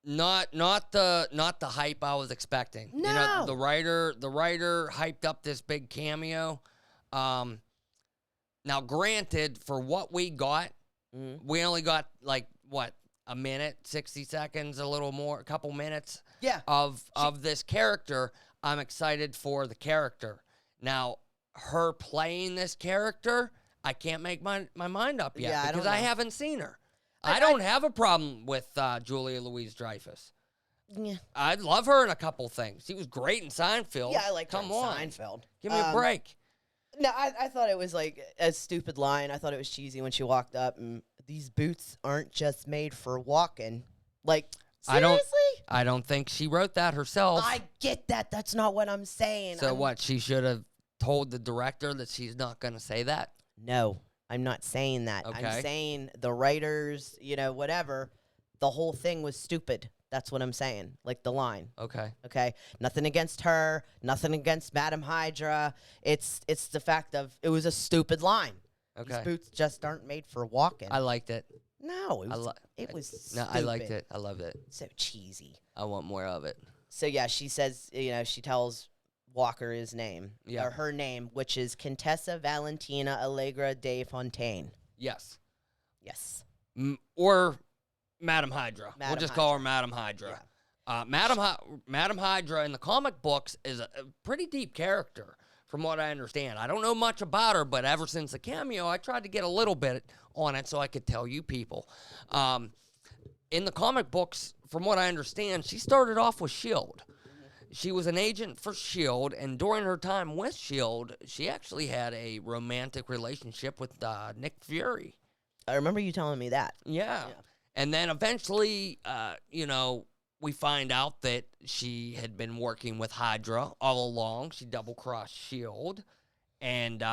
not the hype I was expecting. You know, No. the writer hyped up this big cameo. Now granted, for what we got, we only got like what, a minute, 60 seconds, a little more, a couple minutes Yeah. of this character. I'm excited for the character. Now, her playing this character, I can't make my mind up yet Yeah, I because don't I know. haven't seen her. I don't have a problem with Julia Louis-Dreyfus. Yeah. I love her in a couple things. She was great in Seinfeld. Yeah, I like Come on, Seinfeld. give me a break. No, I thought it was like a stupid line. I thought it was cheesy when she walked up and these boots aren't just made for walking. Like, seriously? I don't think she wrote that herself. I get that. That's not what I'm saying. So what? She should have told the director that she's not going to say that. No, I'm not saying that. Okay. I'm saying the writers, whatever, the whole thing was stupid. That's what I'm saying. Like the line. Okay. Okay, nothing against her, nothing against Madam Hydra. It's the fact of it was a stupid line. Okay. These boots just aren't made for walking. I liked it. No, it I was, li- it was stupid. No, I liked it. I loved it. So cheesy. I want more of it. So yeah, she says, she tells Walker his name, Yeah. or her name, which is Contessa Valentina Allegra de Fontaine. Yes. Yes. Or Madam Hydra. We'll Madam just call her Hydra. Madam Hydra. Yeah. Madam Hydra in the comic books is a pretty deep character, from what I understand. I don't know much about her, but ever since the cameo, I tried to get a little bit on it so I could tell you people. In the comic books, from what I understand, she started off with S.H.I.E.L.D. She was an agent for S.H.I.E.L.D., and during her time with S.H.I.E.L.D., she actually had a romantic relationship with Nick Fury. I remember you telling me that. Yeah. Yeah. And then eventually, we find out that she had been working with Hydra all along. She double-crossed S.H.I.E.L.D. And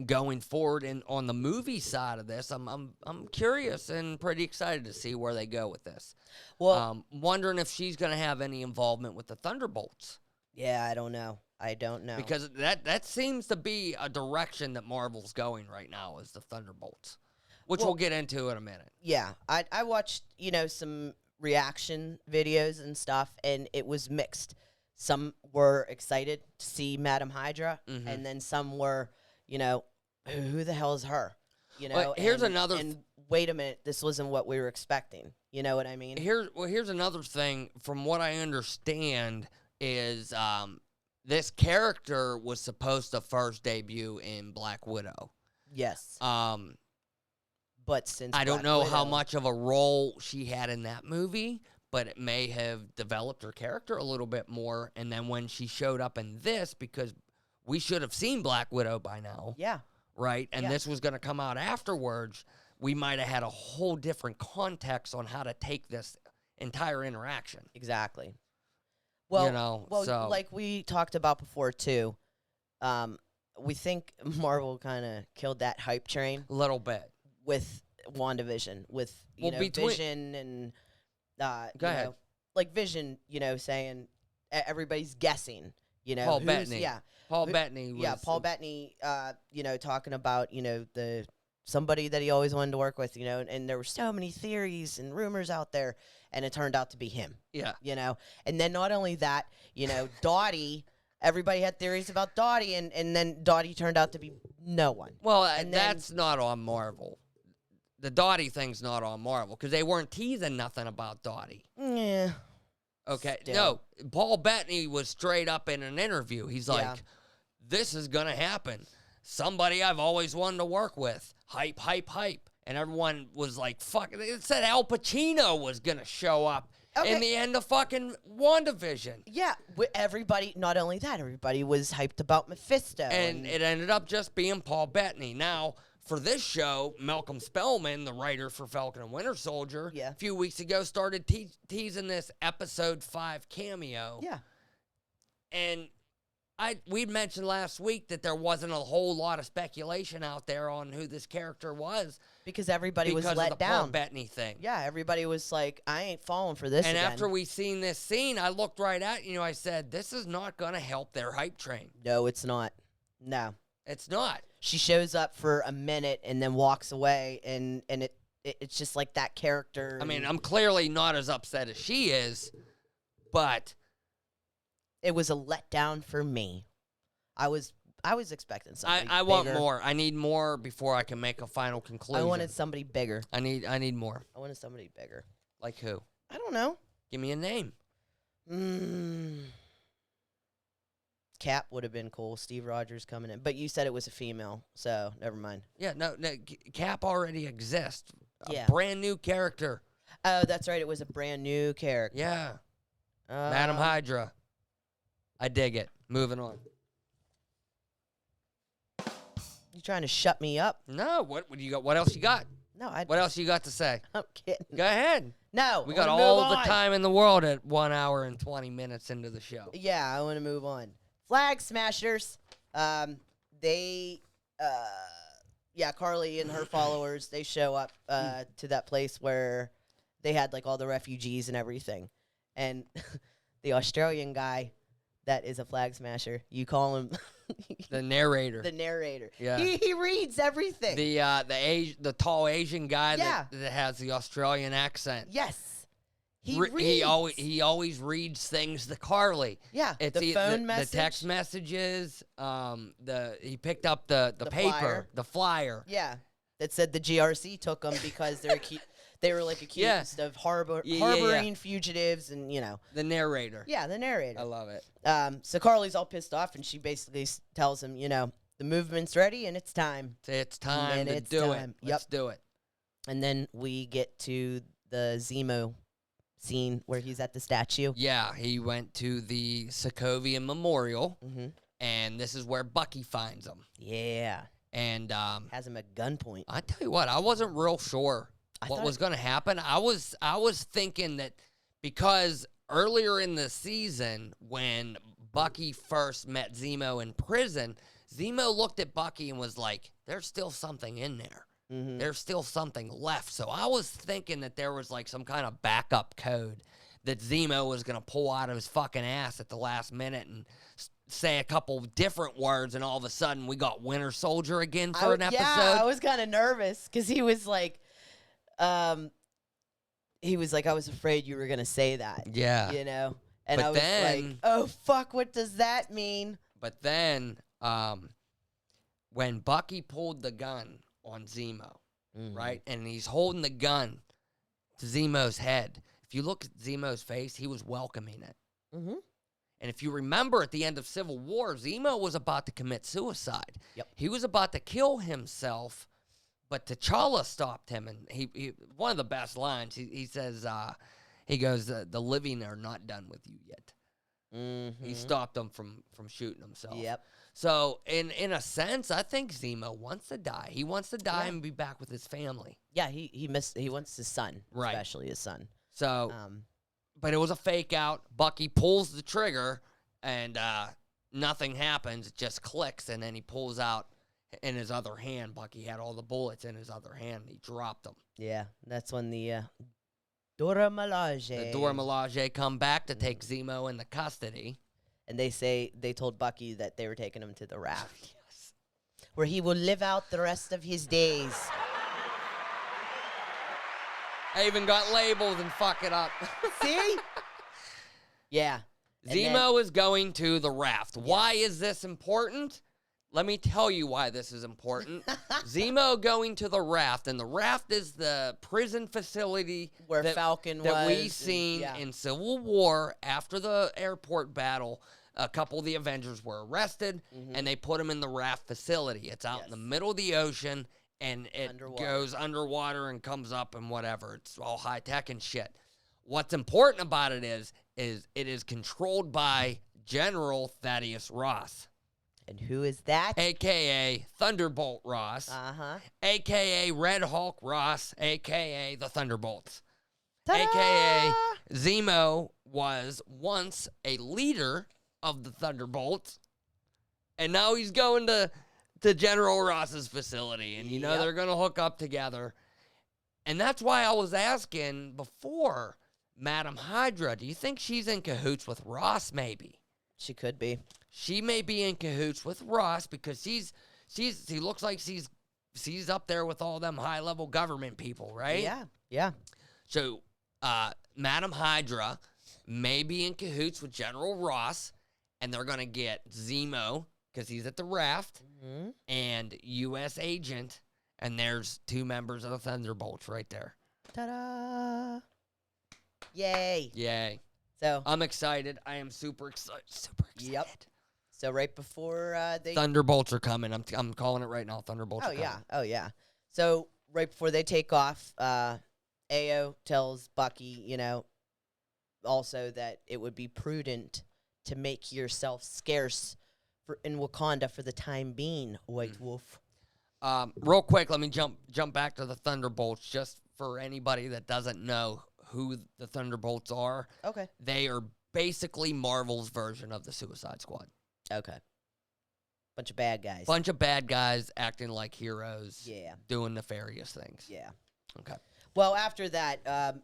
going forward on the movie side of this, I'm curious and pretty excited to see where they go with this. Well, Wondering if she's going to have any involvement with the Thunderbolts. yeah, I don't know. Because that seems to be a direction that Marvel's going right now, is the Thunderbolts, which we'll get into in a minute. Yeah, I watched, some reaction videos and stuff, and it was mixed. Some were excited to see Madam Hydra, and then some were, who the hell is her? Well, here's another And wait a minute, this wasn't what we were expecting. You know what I mean? Here's another thing. From what I understand, is this character was supposed to first debut in Black Widow. Yes. But since I don't Black know how Widow- much of a role she had in that movie, but it may have developed her character a little bit more. And then when she showed up in this, because we should have seen Black Widow by now, Yeah. right? And Yeah. this was going to come out afterwards, we might have had a whole different context on how to take this entire interaction. Exactly. Well, so like we talked about before too, we think Marvel kind of killed that hype train a little bit. with WandaVision, with Vision and Go ahead. like Vision, saying everybody's guessing, Paul who's- Bettany. yeah, Paul Who- Bettany was yeah, Paul Bettany, talking about the somebody that he always wanted to work with, and there were so many theories and rumors out there, and it turned out to be him. Yeah. And then not only that, Dottie, everybody had theories about Dottie, and then Dottie turned out to be no one. Well, And then- that's not on Marvel. The Dottie thing's not on Marvel because they weren't teasing nothing about Dottie. Yeah. Okay. Still. No, Paul Bettany was straight up in an interview. He's like, Yeah. this is going to happen. Somebody I've always wanted to work with. Hype, hype, hype. And everyone was like, fuck. It said Al Pacino was going to show up Okay. in the end of fucking WandaVision. Yeah, everybody, not only that, everybody was hyped about Mephisto. And it ended up just being Paul Bettany. Now, for this show, Malcolm Spellman, the writer for Falcon and Winter Soldier, Yeah. a few weeks ago started teasing this episode 5 cameo. Yeah. And we mentioned last week that there wasn't a whole lot of speculation out there on who this character was because everybody was because of let the down. Paul Bettany thing. Yeah, everybody was like, I ain't falling for this And again. after we seen this scene, I looked right at you. I said, "This is not going to help their hype train. No, it's not. No, It's not." she shows up for a minute and then walks away, and it's just like that character. I mean, I'm clearly not as upset as she is, but it was a letdown for me. I was expecting something. I want bigger. more. I need more before I can make a final conclusion. I wanted somebody bigger. I need more. I wanted somebody bigger. Like who? I don't know. Give me a name. Cap would have been cool. Steve Rogers coming in, but you said it was a female, so never mind. Yeah, no, Cap already exists. Yeah. A brand new character. Oh, that's right. It was a brand new character. Yeah. Madam Hydra. I dig it. Moving on. You trying to shut me up? No, what you got? What else you got? No, What else you got to say? I'm kidding. Go ahead. No, We I got wanna all move the on. time in the world at 1 hour and 20 minutes into the show. Yeah, I want to move on. Flag Smashers. They, Carly and her followers, they show up to that place where they had like all the refugees and everything. And the Australian guy that is a flag smasher, you call him The narrator. the narrator. Yeah. He reads everything. The tall Asian guy Yeah. that has the Australian accent. yes. He He reads. he always reads things to Carly. Yeah, It's the phone message. the text messages. He picked up the paper, flyer. the flyer. Yeah, that said the GRC took them because they were like accused of harboring fugitives and The narrator. Yeah, the narrator. I love it. So Carly's all pissed off and she basically tells him, the movement's ready and it's time. It's time And to it's do time. it. Let's do it. And then we get to the Zemo scene where he's at the statue. Yeah, he went to the Sokovian Memorial, and this is where Bucky finds him. Yeah, And has him at gunpoint. I tell you what, I wasn't real sure what thought was going to happen. I was thinking that because earlier in the season when Bucky first met Zemo in prison, Zemo looked at Bucky and was like, "There's still something in there. There's still something left." So I was thinking that there was like some kind of backup code that Zemo was going to pull out of his fucking ass at the last minute and say a couple different words, and all of a sudden we got Winter Soldier again for an episode. Yeah, I was kind of nervous because he was like, I was afraid you were gonna say that. Yeah. And But I was then- like, oh fuck, what does that mean? But then when Bucky pulled the gun on Zemo, right, and he's holding the gun to Zemo's head, if you look at Zemo's face, he was welcoming it. Mm-hmm. And if you remember at the end of Civil War, Zemo was about to commit suicide. Yep. He was about to kill himself, but T'Challa stopped him. And he one of the best lines, he says, he goes, "The living are not done with you yet." He stopped him from shooting himself. Yep. So in a sense, I think Zemo wants to die. He wants to die and be back with his family. Yeah, he wants his son, Right. especially his son. So, but it was a fake out. Bucky pulls the trigger, and nothing happens. It just clicks, and then he pulls out in his other hand. Bucky had all the bullets in his other hand. He dropped them. Yeah, that's when the Dora Milaje. The Dora Milaje come back to take Zemo into custody. And they told Bucky that they were taking him to the raft. Yes. Where he will live out the rest of his days. I even got labels and fuck it up. See? Yeah. And Zemo is going to the raft. Why is this important? Let me tell you why this is important. Zemo going to the raft, and the raft is the prison facility Where Falcon that was, we and- seen yeah. in Civil War after the airport battle. A couple of the Avengers were arrested, and they put them in the raft facility. It's out in the middle of the ocean, and it goes underwater and comes up and whatever. It's all high tech and shit. What's important about it is it is controlled by General Thaddeus Ross. And who is that? A.K.A. Thunderbolt Ross, Uh-huh. A.K.A. Red Hulk Ross, A.K.A. the Thunderbolts, Ta-da! A.K.A. Zemo was once a leader of the Thunderbolts, And now he's going to General Ross's facility, and you know Yep. they're gonna hook up together. And that's why I was asking before, Madam Hydra, do you think she's in cahoots with Ross? Maybe She could be. she may be in cahoots with Ross because she looks like she's up there with all them high level government people, right? Yeah. Yeah. So, Madam Hydra may be in cahoots with General Ross, and they're going to get Zemo, because he's at the raft, Mhm. and U.S. Agent, and there's 2 members of the Thunderbolts right there. Ta-da! Yay! Yay. So, I'm excited. I am super excited. Super excited. Yep. so right before they. Thunderbolts are coming. I'm calling it right now. Thunderbolts Oh are coming. yeah. Oh yeah. So right before they take off, Ao tells Bucky, also that it would be prudent to make yourself scarce in Wakanda for the time being, White Wolf. Real quick, let me jump back to the Thunderbolts just for anybody that doesn't know who the Thunderbolts are. Okay. They are basically Marvel's version of the Suicide Squad. Okay. Bunch of bad guys. Bunch of bad guys acting like heroes, Yeah. doing nefarious things. Yeah. Okay. Well, after that,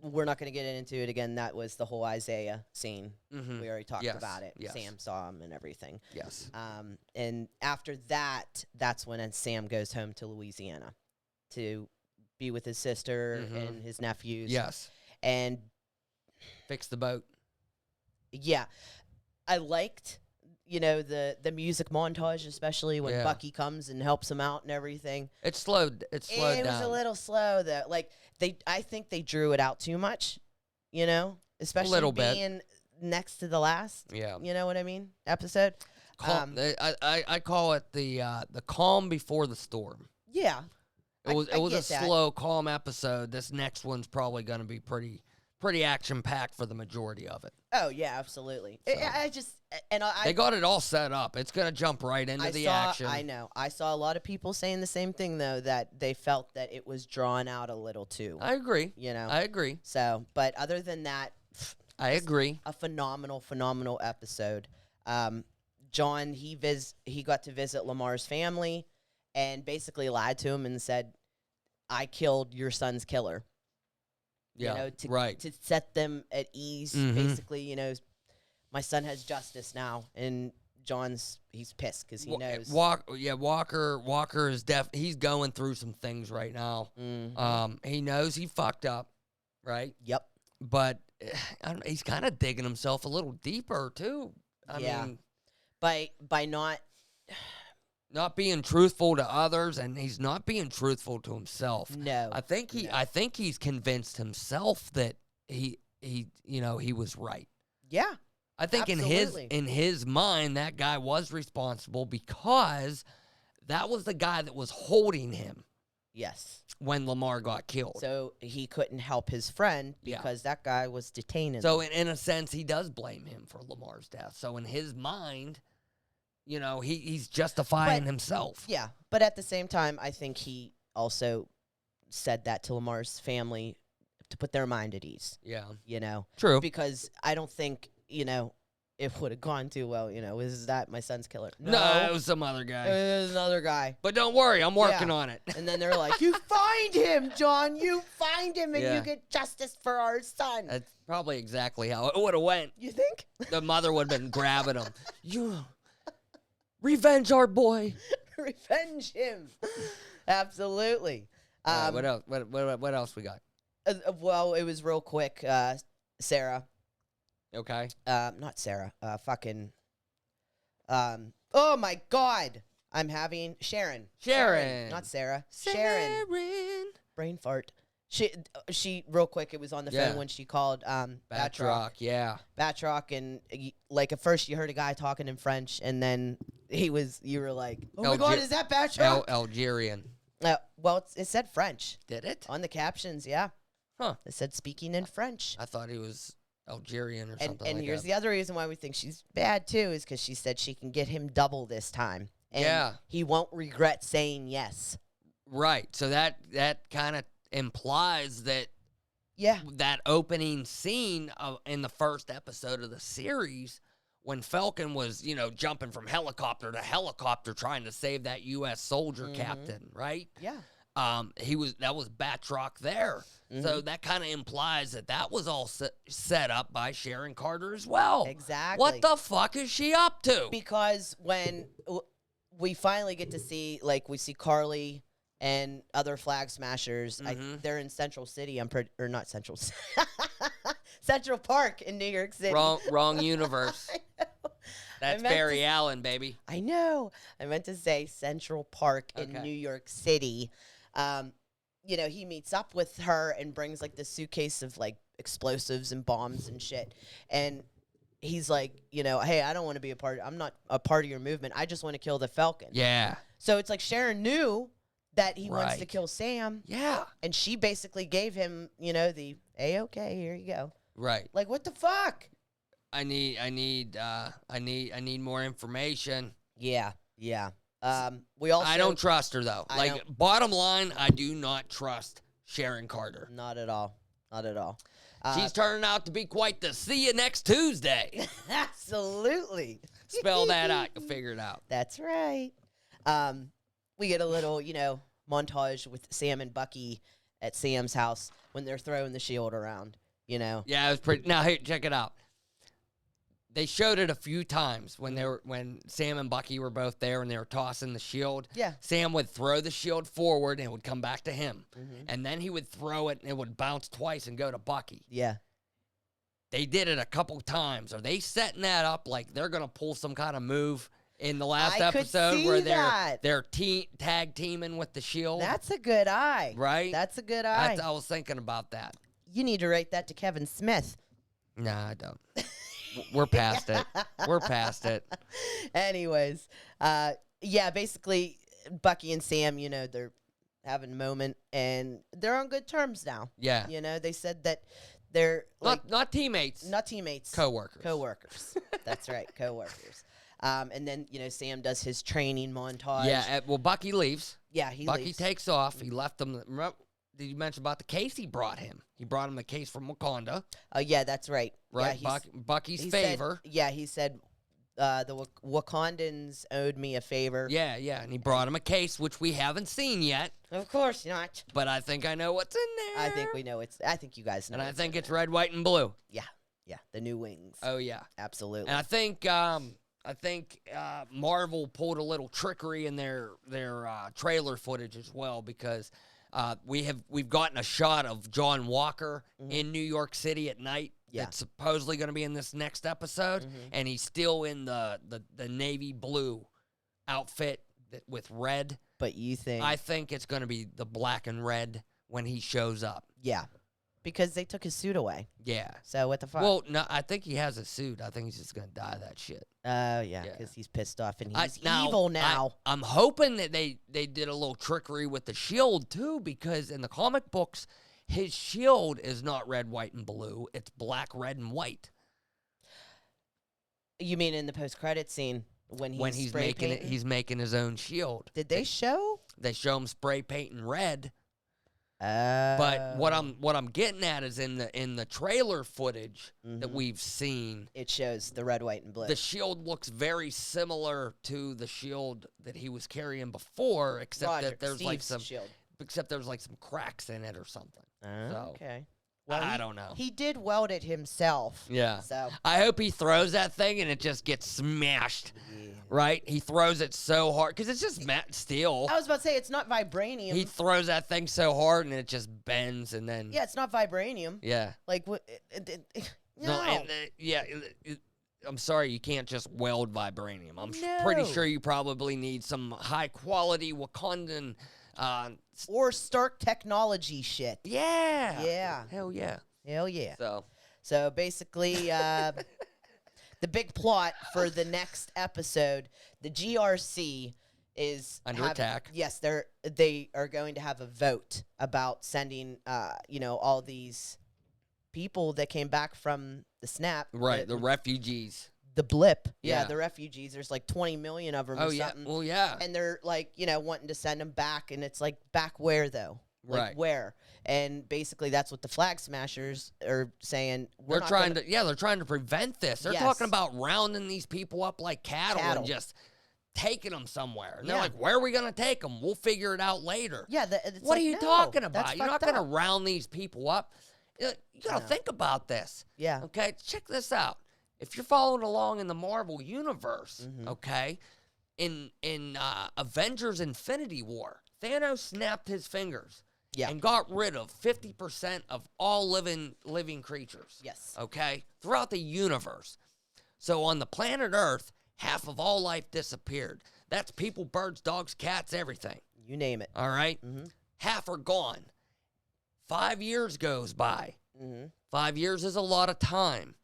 we're not going to get into it again. That was the whole Isaiah scene. Mm-hmm. We already talked Yes, about it. yes. Sam saw him and everything. Yes. And after that, that's when Sam goes home to Louisiana to be with his sister Mhm. and his nephews. Yes. And Fix the boat. yeah, I liked, the music montage, especially when Yeah. Bucky comes and helps him out and everything. It slowed It was down. a little slow though. Like I think they drew it out too much, especially little bit. being next to the last. Yeah. You know what I mean? Episode. I call it the calm before the storm. Yeah. It was I a get that. slow, calm episode. This next one's probably going to be pretty action packed for the majority of it. Oh yeah, absolutely. So. I just They got it all set up. It's going to jump right into the action. I know. I saw a lot of people saying the same thing though, that they felt that it was drawn out a little too. I agree. I agree. So, but other than that, I agree. a phenomenal episode. John, he got to visit Lamar's family and basically lied to him and said, "I killed your son's killer." Yeah. To set them at ease. Mhm. Basically, my son has justice now, and he's pissed because he knows. Walker is he's going through some things right now. Mhm. He knows he fucked up, right? Yep. But I don't know, he's kind of digging himself a little deeper too. I Yeah. mean, By not being truthful to others, and he's not being truthful to himself. no. I think he's convinced himself that he was right. Yeah. I think Absolutely. in his mind that guy was responsible because that was the guy that was holding him Yes. when Lamar got killed. So he couldn't help his friend Yeah. because that guy was detaining. So in a sense, he does blame him for Lamar's death. So in his mind, he's justifying But- himself. yeah, but at the same time, I think he also said that to Lamar's family to put their mind at ease. Yeah. True. Because I don't think it would have gone too well. Is that my son's killer? No, it was some other guy. it was another guy. But don't worry, I'm working Yeah. on it. And then they're like, "You find him, John. You find him, and Yeah. you get justice for our son." That's probably exactly how it would have went. You think? The mother would have been grabbing him. You revenge our boy. Revenge him. Absolutely. What else? What else we got? Well, it was real quick. Sarah. Okay. Not Sarah. Fucking. Oh my God. I'm having Sharon. Sharon. Not Sarah. Sharon. Brain fart. She real quick. It was on the Yeah. phone when she called Batroc. Batroc, yeah. Batroc, and like at first you heard a guy talking in French, and then you were like, "Oh my God, is that Batroc?" Algerian. Well, it said French Did it? on the captions. Yeah. Huh. It said speaking in French. I thought he was Algerian or And something like here's that. the other reason why we think she's bad too is because she said she can get him double this time. And Yeah. he won't regret saying yes. Right. So that kind of implies that Yeah. that opening scene in the first episode of the series when Falcon was, jumping from helicopter to helicopter trying to save that U.S. soldier captain, right? Yeah. That was Batroc there. So that kind of implies that was all set up by Sharon Carter as well. Exactly. What the fuck is she up to? Because when we finally get to see, we see Carly and other flag smashers, they're in Central City. Or not Central, Central Park in New York City. Wrong universe. That's Barry Allen, baby. I know. I meant to say Central Park in New York City. He meets up with her and brings this suitcase of explosives and bombs and shit. And he's like, hey, I don't want to be I'm not a part of your movement. I just want to kill the Falcon. Yeah. So it's like Sharon knew that he wants to Right. kill Sam. Yeah. And she basically gave him, the okay, here you go. Right. What the fuck? I need more information. Yeah. We also I don't trust her though. Bottom line, I do not trust Sharon Carter. Not at all. Not at all. She's turning out to be quite the see you next Tuesday. Absolutely. Spell that out. You'll figure it out. That's right. We get a little, montage with Sam and Bucky at Sam's house when they're throwing the shield around, Yeah, it was pretty. Now, here, check it out. They showed it a few times when Sam and Bucky were both there and they were tossing the shield. Yeah. Sam would throw the shield forward and it would come back to him. And then he would throw it and it would bounce twice and go to Bucky. Yeah. They did it a couple times. Are they setting that up like they're going to pull some kind of move in the last I could episode see where that. they're tag teaming with the shield? That's a good eye. Right? That's a good eye. I was thinking about that. You need to write that to Kevin Smith. Nah, I don't. We're past it. We're past it. Anyways, basically Bucky and Sam, they're having a moment and they're on good terms now. Yeah. They said that they're not teammates. not teammates. Co-workers. Co-workers. That's right, co-workers. And then, Sam does his training montage. Yeah, well, Bucky leaves. Yeah, he Bucky leaves. takes off. He left them. Remember, did you mention about the case he brought him? He brought him the case from Wakanda. Oh, yeah, that's right. Right? Yeah, Bucky's he favor. Said, he said the Wakandans owed me a favor. Yeah, and he brought him a case, which we haven't seen yet. Of course not. But I think I know what's in there. I think we know I think you guys know. And I what's think in it's red, white, and blue. there. Yeah, the new wings. Oh, yeah. Absolutely. And I think Marvel pulled a little trickery in their trailer footage as well because we've gotten a shot of John Walker in New York City at night. Yeah. That's supposedly going to be in this next episode, and he's still in the navy blue outfit with red. But you think? I think it's going to be the black and red when he shows up. Yeah, because they took his suit away. Yeah. So what the fuck? Well, no, I think he has a suit. I think he's just going to dye that shit. Yeah, Yeah. because he's pissed off and he's Now, evil now. I'm hoping that they did a little trickery with the shield too, because in the comic books, his shield is not red, white, and blue. It's black, red, and white. You mean in the post-credit scene when he's spray making painting? he's making his own shield. Did they show? They show him spray painting red. But But what I'm getting at is in the trailer footage that we've seen, it shows the red, white, and blue. the shield looks very similar to the shield that he was carrying before, except that there's like Steve's some shield. some cracks in it or something. So, Okay. I don't know. He did weld it himself. Yeah. So I hope he throws that thing and it just gets smashed. Right? He throws it so hard because it's just steel. I was about to say it's not vibranium. He throws that thing so hard and it just bends and then Yeah, it's not vibranium. yeah. Like what? No. I'm sorry, you can't just weld vibranium. I'm No. pretty sure you probably need some high quality Wakandan. Or Stark technology shit. Yeah. Yeah. Hell yeah. Hell yeah. So So basically, the big plot for the next episode, the GRC is Under attack. Yes, they are going to have a vote about sending, all these people that came back from the snap. right, the refugees. The blip. Yeah, Yeah. the refugees. There's like 20 million of them. Oh or yeah. something. Well yeah. And they're like, wanting to send them back, and it's like back where though? Like Right. where? And basically, that's what the Flag Smashers are saying. They're trying to prevent this. They're Yes. talking about rounding these people up like cattle. Cattle. And just taking them somewhere. And they're Yeah. like, where are we going to take them? We'll figure it out later. Yeah. What are you talking about? That's You're not fucked going to up. round these people up. You got to No. think about this. Yeah. Okay, check this out. If you're following along in the Marvel universe, Mhm. okay, in Avengers Infinity War, Thanos snapped his fingers Yeah. and got rid of 50% of all living creatures. Yes. Okay, throughout the universe. So on the planet Earth, half of all life disappeared. That's people, birds, dogs, cats, everything. You name it. All right? Mm-hmm. Half are gone. 5 years goes by. Mm-hmm. 5 years is a lot of time.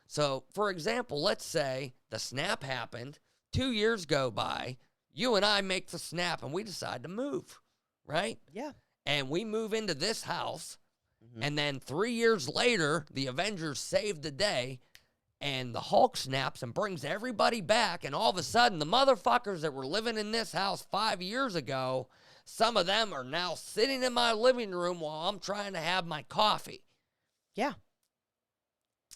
So, for example, let's say the snap happened, 2 years go by, you and I make the snap and we decide to move, right? Yeah. And we move into this house, Mhm. and then 3 years later, the Avengers save the day, and the Hulk snaps and brings everybody back, and all of a sudden, the motherfuckers that were living in this house 5 years ago, some of them are now sitting in my living room while I'm trying to have my coffee. Yeah.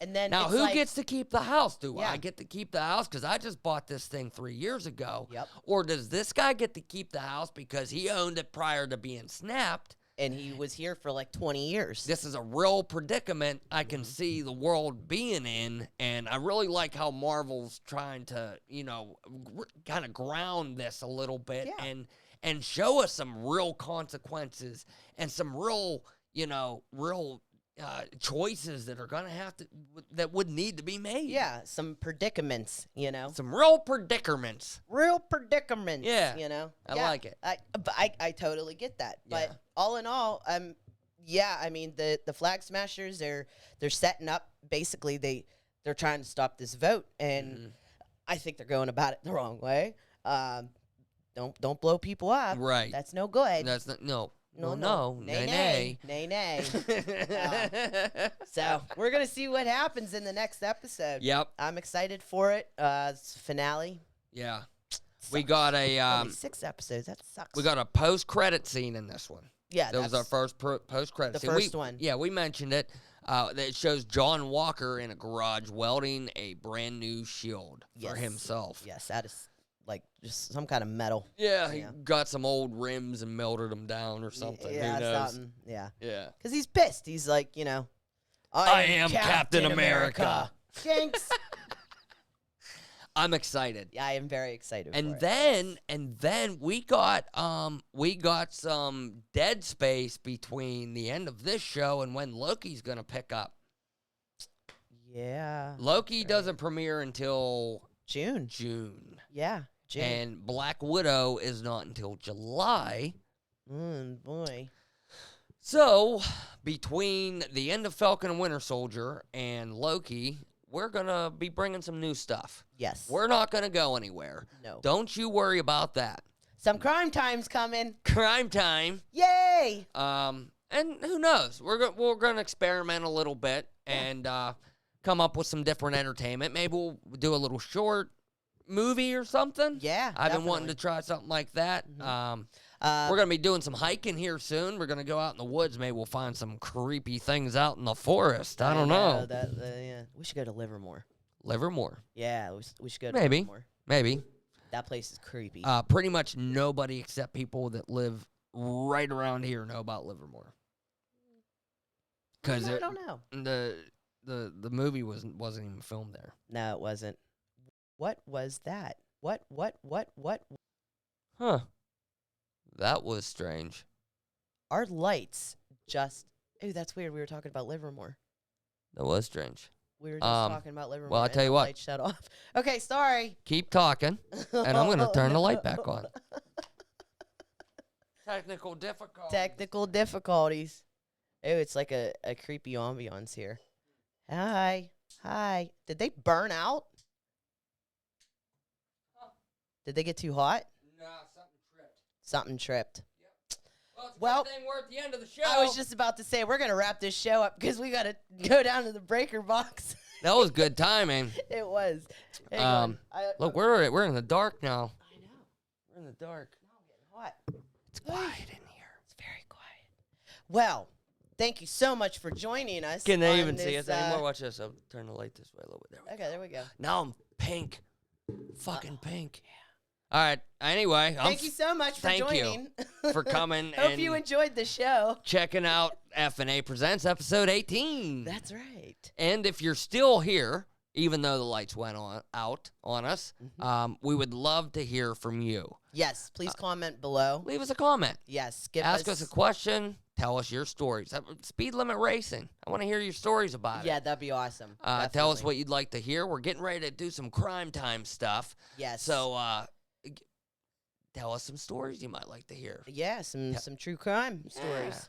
And then Now, it's who like, gets to keep the house? Do Yeah. I get to keep the house because I just bought this thing 3 years ago? Yep. Or does this guy get to keep the house because he owned it prior to being snapped? And he was here for like 20 years. This is a real predicament I can see the world being in, and I really like how Marvel's trying to, kind of ground this a little bit Yeah. and show us some real consequences and some real choices that are gonna that would need to be made. Yeah. Some predicaments, Some real predicaments. Real predicaments. Yeah. I Yeah. like it. I totally get that. But Yeah. all in all, yeah, I mean the Flag Smashers, they're setting up, basically they're trying to stop this vote, and Mhm. I think they're going about it the wrong way. Don't blow people up. Right. That's no good. That's not no. Nay. So we're gonna see what happens in the next episode. Yep. I'm excited for it. It's finale. Yeah. We Sucks. got a Only 6 episodes. That sucks. we got a post-credit scene in this one. yeah. That was our that's- first post-credit the scene. first one. Yeah, we mentioned it. That shows John Walker in a garage welding a brand new shield for Yes. himself. Yes, that is like just some kind of metal. Yeah, he Yeah. got some old rims and melted them down or something. Yeah, Who knows? something. Yeah, Yeah. because he's pissed. He's like, I am Captain America. Jinx. I'm excited. Yeah, I am very excited. for And it. then we got some dead space between the end of this show and when Loki's gonna pick up. Yeah, Loki right. doesn't premiere until June. June. Yeah, June. And Black Widow is not until July. Boy. So, between the end of Falcon and Winter Soldier and Loki, we're going to be bringing some new stuff. Yes. We're not going to go anywhere. No. Don't you worry about that. Some crime time's coming. Crime time. Yay! And who knows? We're going to experiment a little bit and come up with some different entertainment. Maybe we'll do a little short movie or something. Yeah, I've been wanting to definitely. try something like that. Uh, We're going to be doing some hiking here soon. We're going to go out in the woods. Maybe we'll find some creepy things out in the forest. I don't know. Yeah. We should go to Livermore. Livermore. Yeah, we should go to Maybe. Livermore. Maybe. That place is creepy. Pretty much nobody except people that live right around here know about Livermore. Because I don't know. the movie wasn't even filmed there. No, it wasn't. What was that? What? Huh. That was strange. Our lights just. Ooh, that's weird. We were talking about Livermore. That was strange. We were just Um, talking about Livermore. well, I'll and tell you the what. light shut off. Okay, sorry. Keep talking, and I'm going to turn the light back on. Technical difficulty. Technical difficulties. Ooh, it's like a creepy ambiance here. Hi. Did they burn out? Did they get too hot? Nah, something tripped. Something tripped. Well, Well, it's a good thing we're at the end of the show. I was just about to say we're gonna wrap this show up because we gotta go down to the breaker box. That was good timing. It was. Hang on. Look, we're in the dark now. I know. We're in the dark. Now I'm getting hot. It's quiet in here. It's very quiet. Well, thank you so much for joining us. Can they on even see this, us anymore? Watch this. I'll turn the light this way a little bit. There we go. Okay, there we go. Now I'm pink. Fucking pink. All right. Anyway, Thank you so much for thank you joining. for coming Hope and you enjoyed the show. checking out FnA Presents episode 18. That's right. And if you're still here, even though the lights went out on us, we would love to hear from you. Yes, please comment below. Leave us a comment. Yes, Ask us a question. Tell us your stories. Speed limit racing. I want to hear your stories about it. Yeah, that'd be awesome. Tell us Definitely. what you'd like to hear. We're getting ready to do some crime time stuff. Yes. So tell us some stories you might like to hear. Yeah, some true crime stories.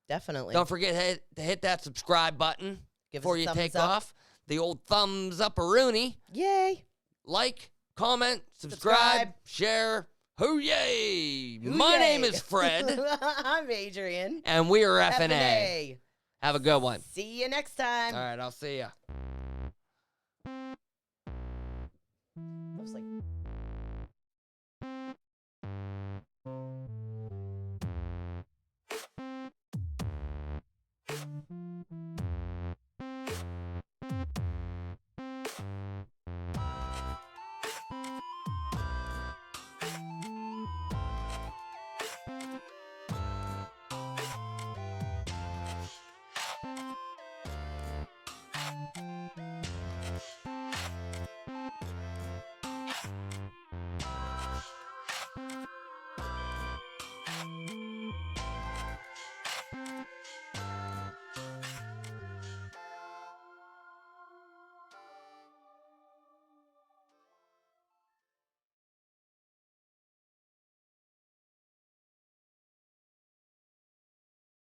Definitely. Don't forget to hit that subscribe button Give us before a you thumbs take up. off. The old thumbs up a Rooney. Yay. Like, comment, subscribe, share. Hooyay! My name is Fred, I'm Adrian. and we are FNA. FNA. Have a good one. See you next time. All right, I'll see ya.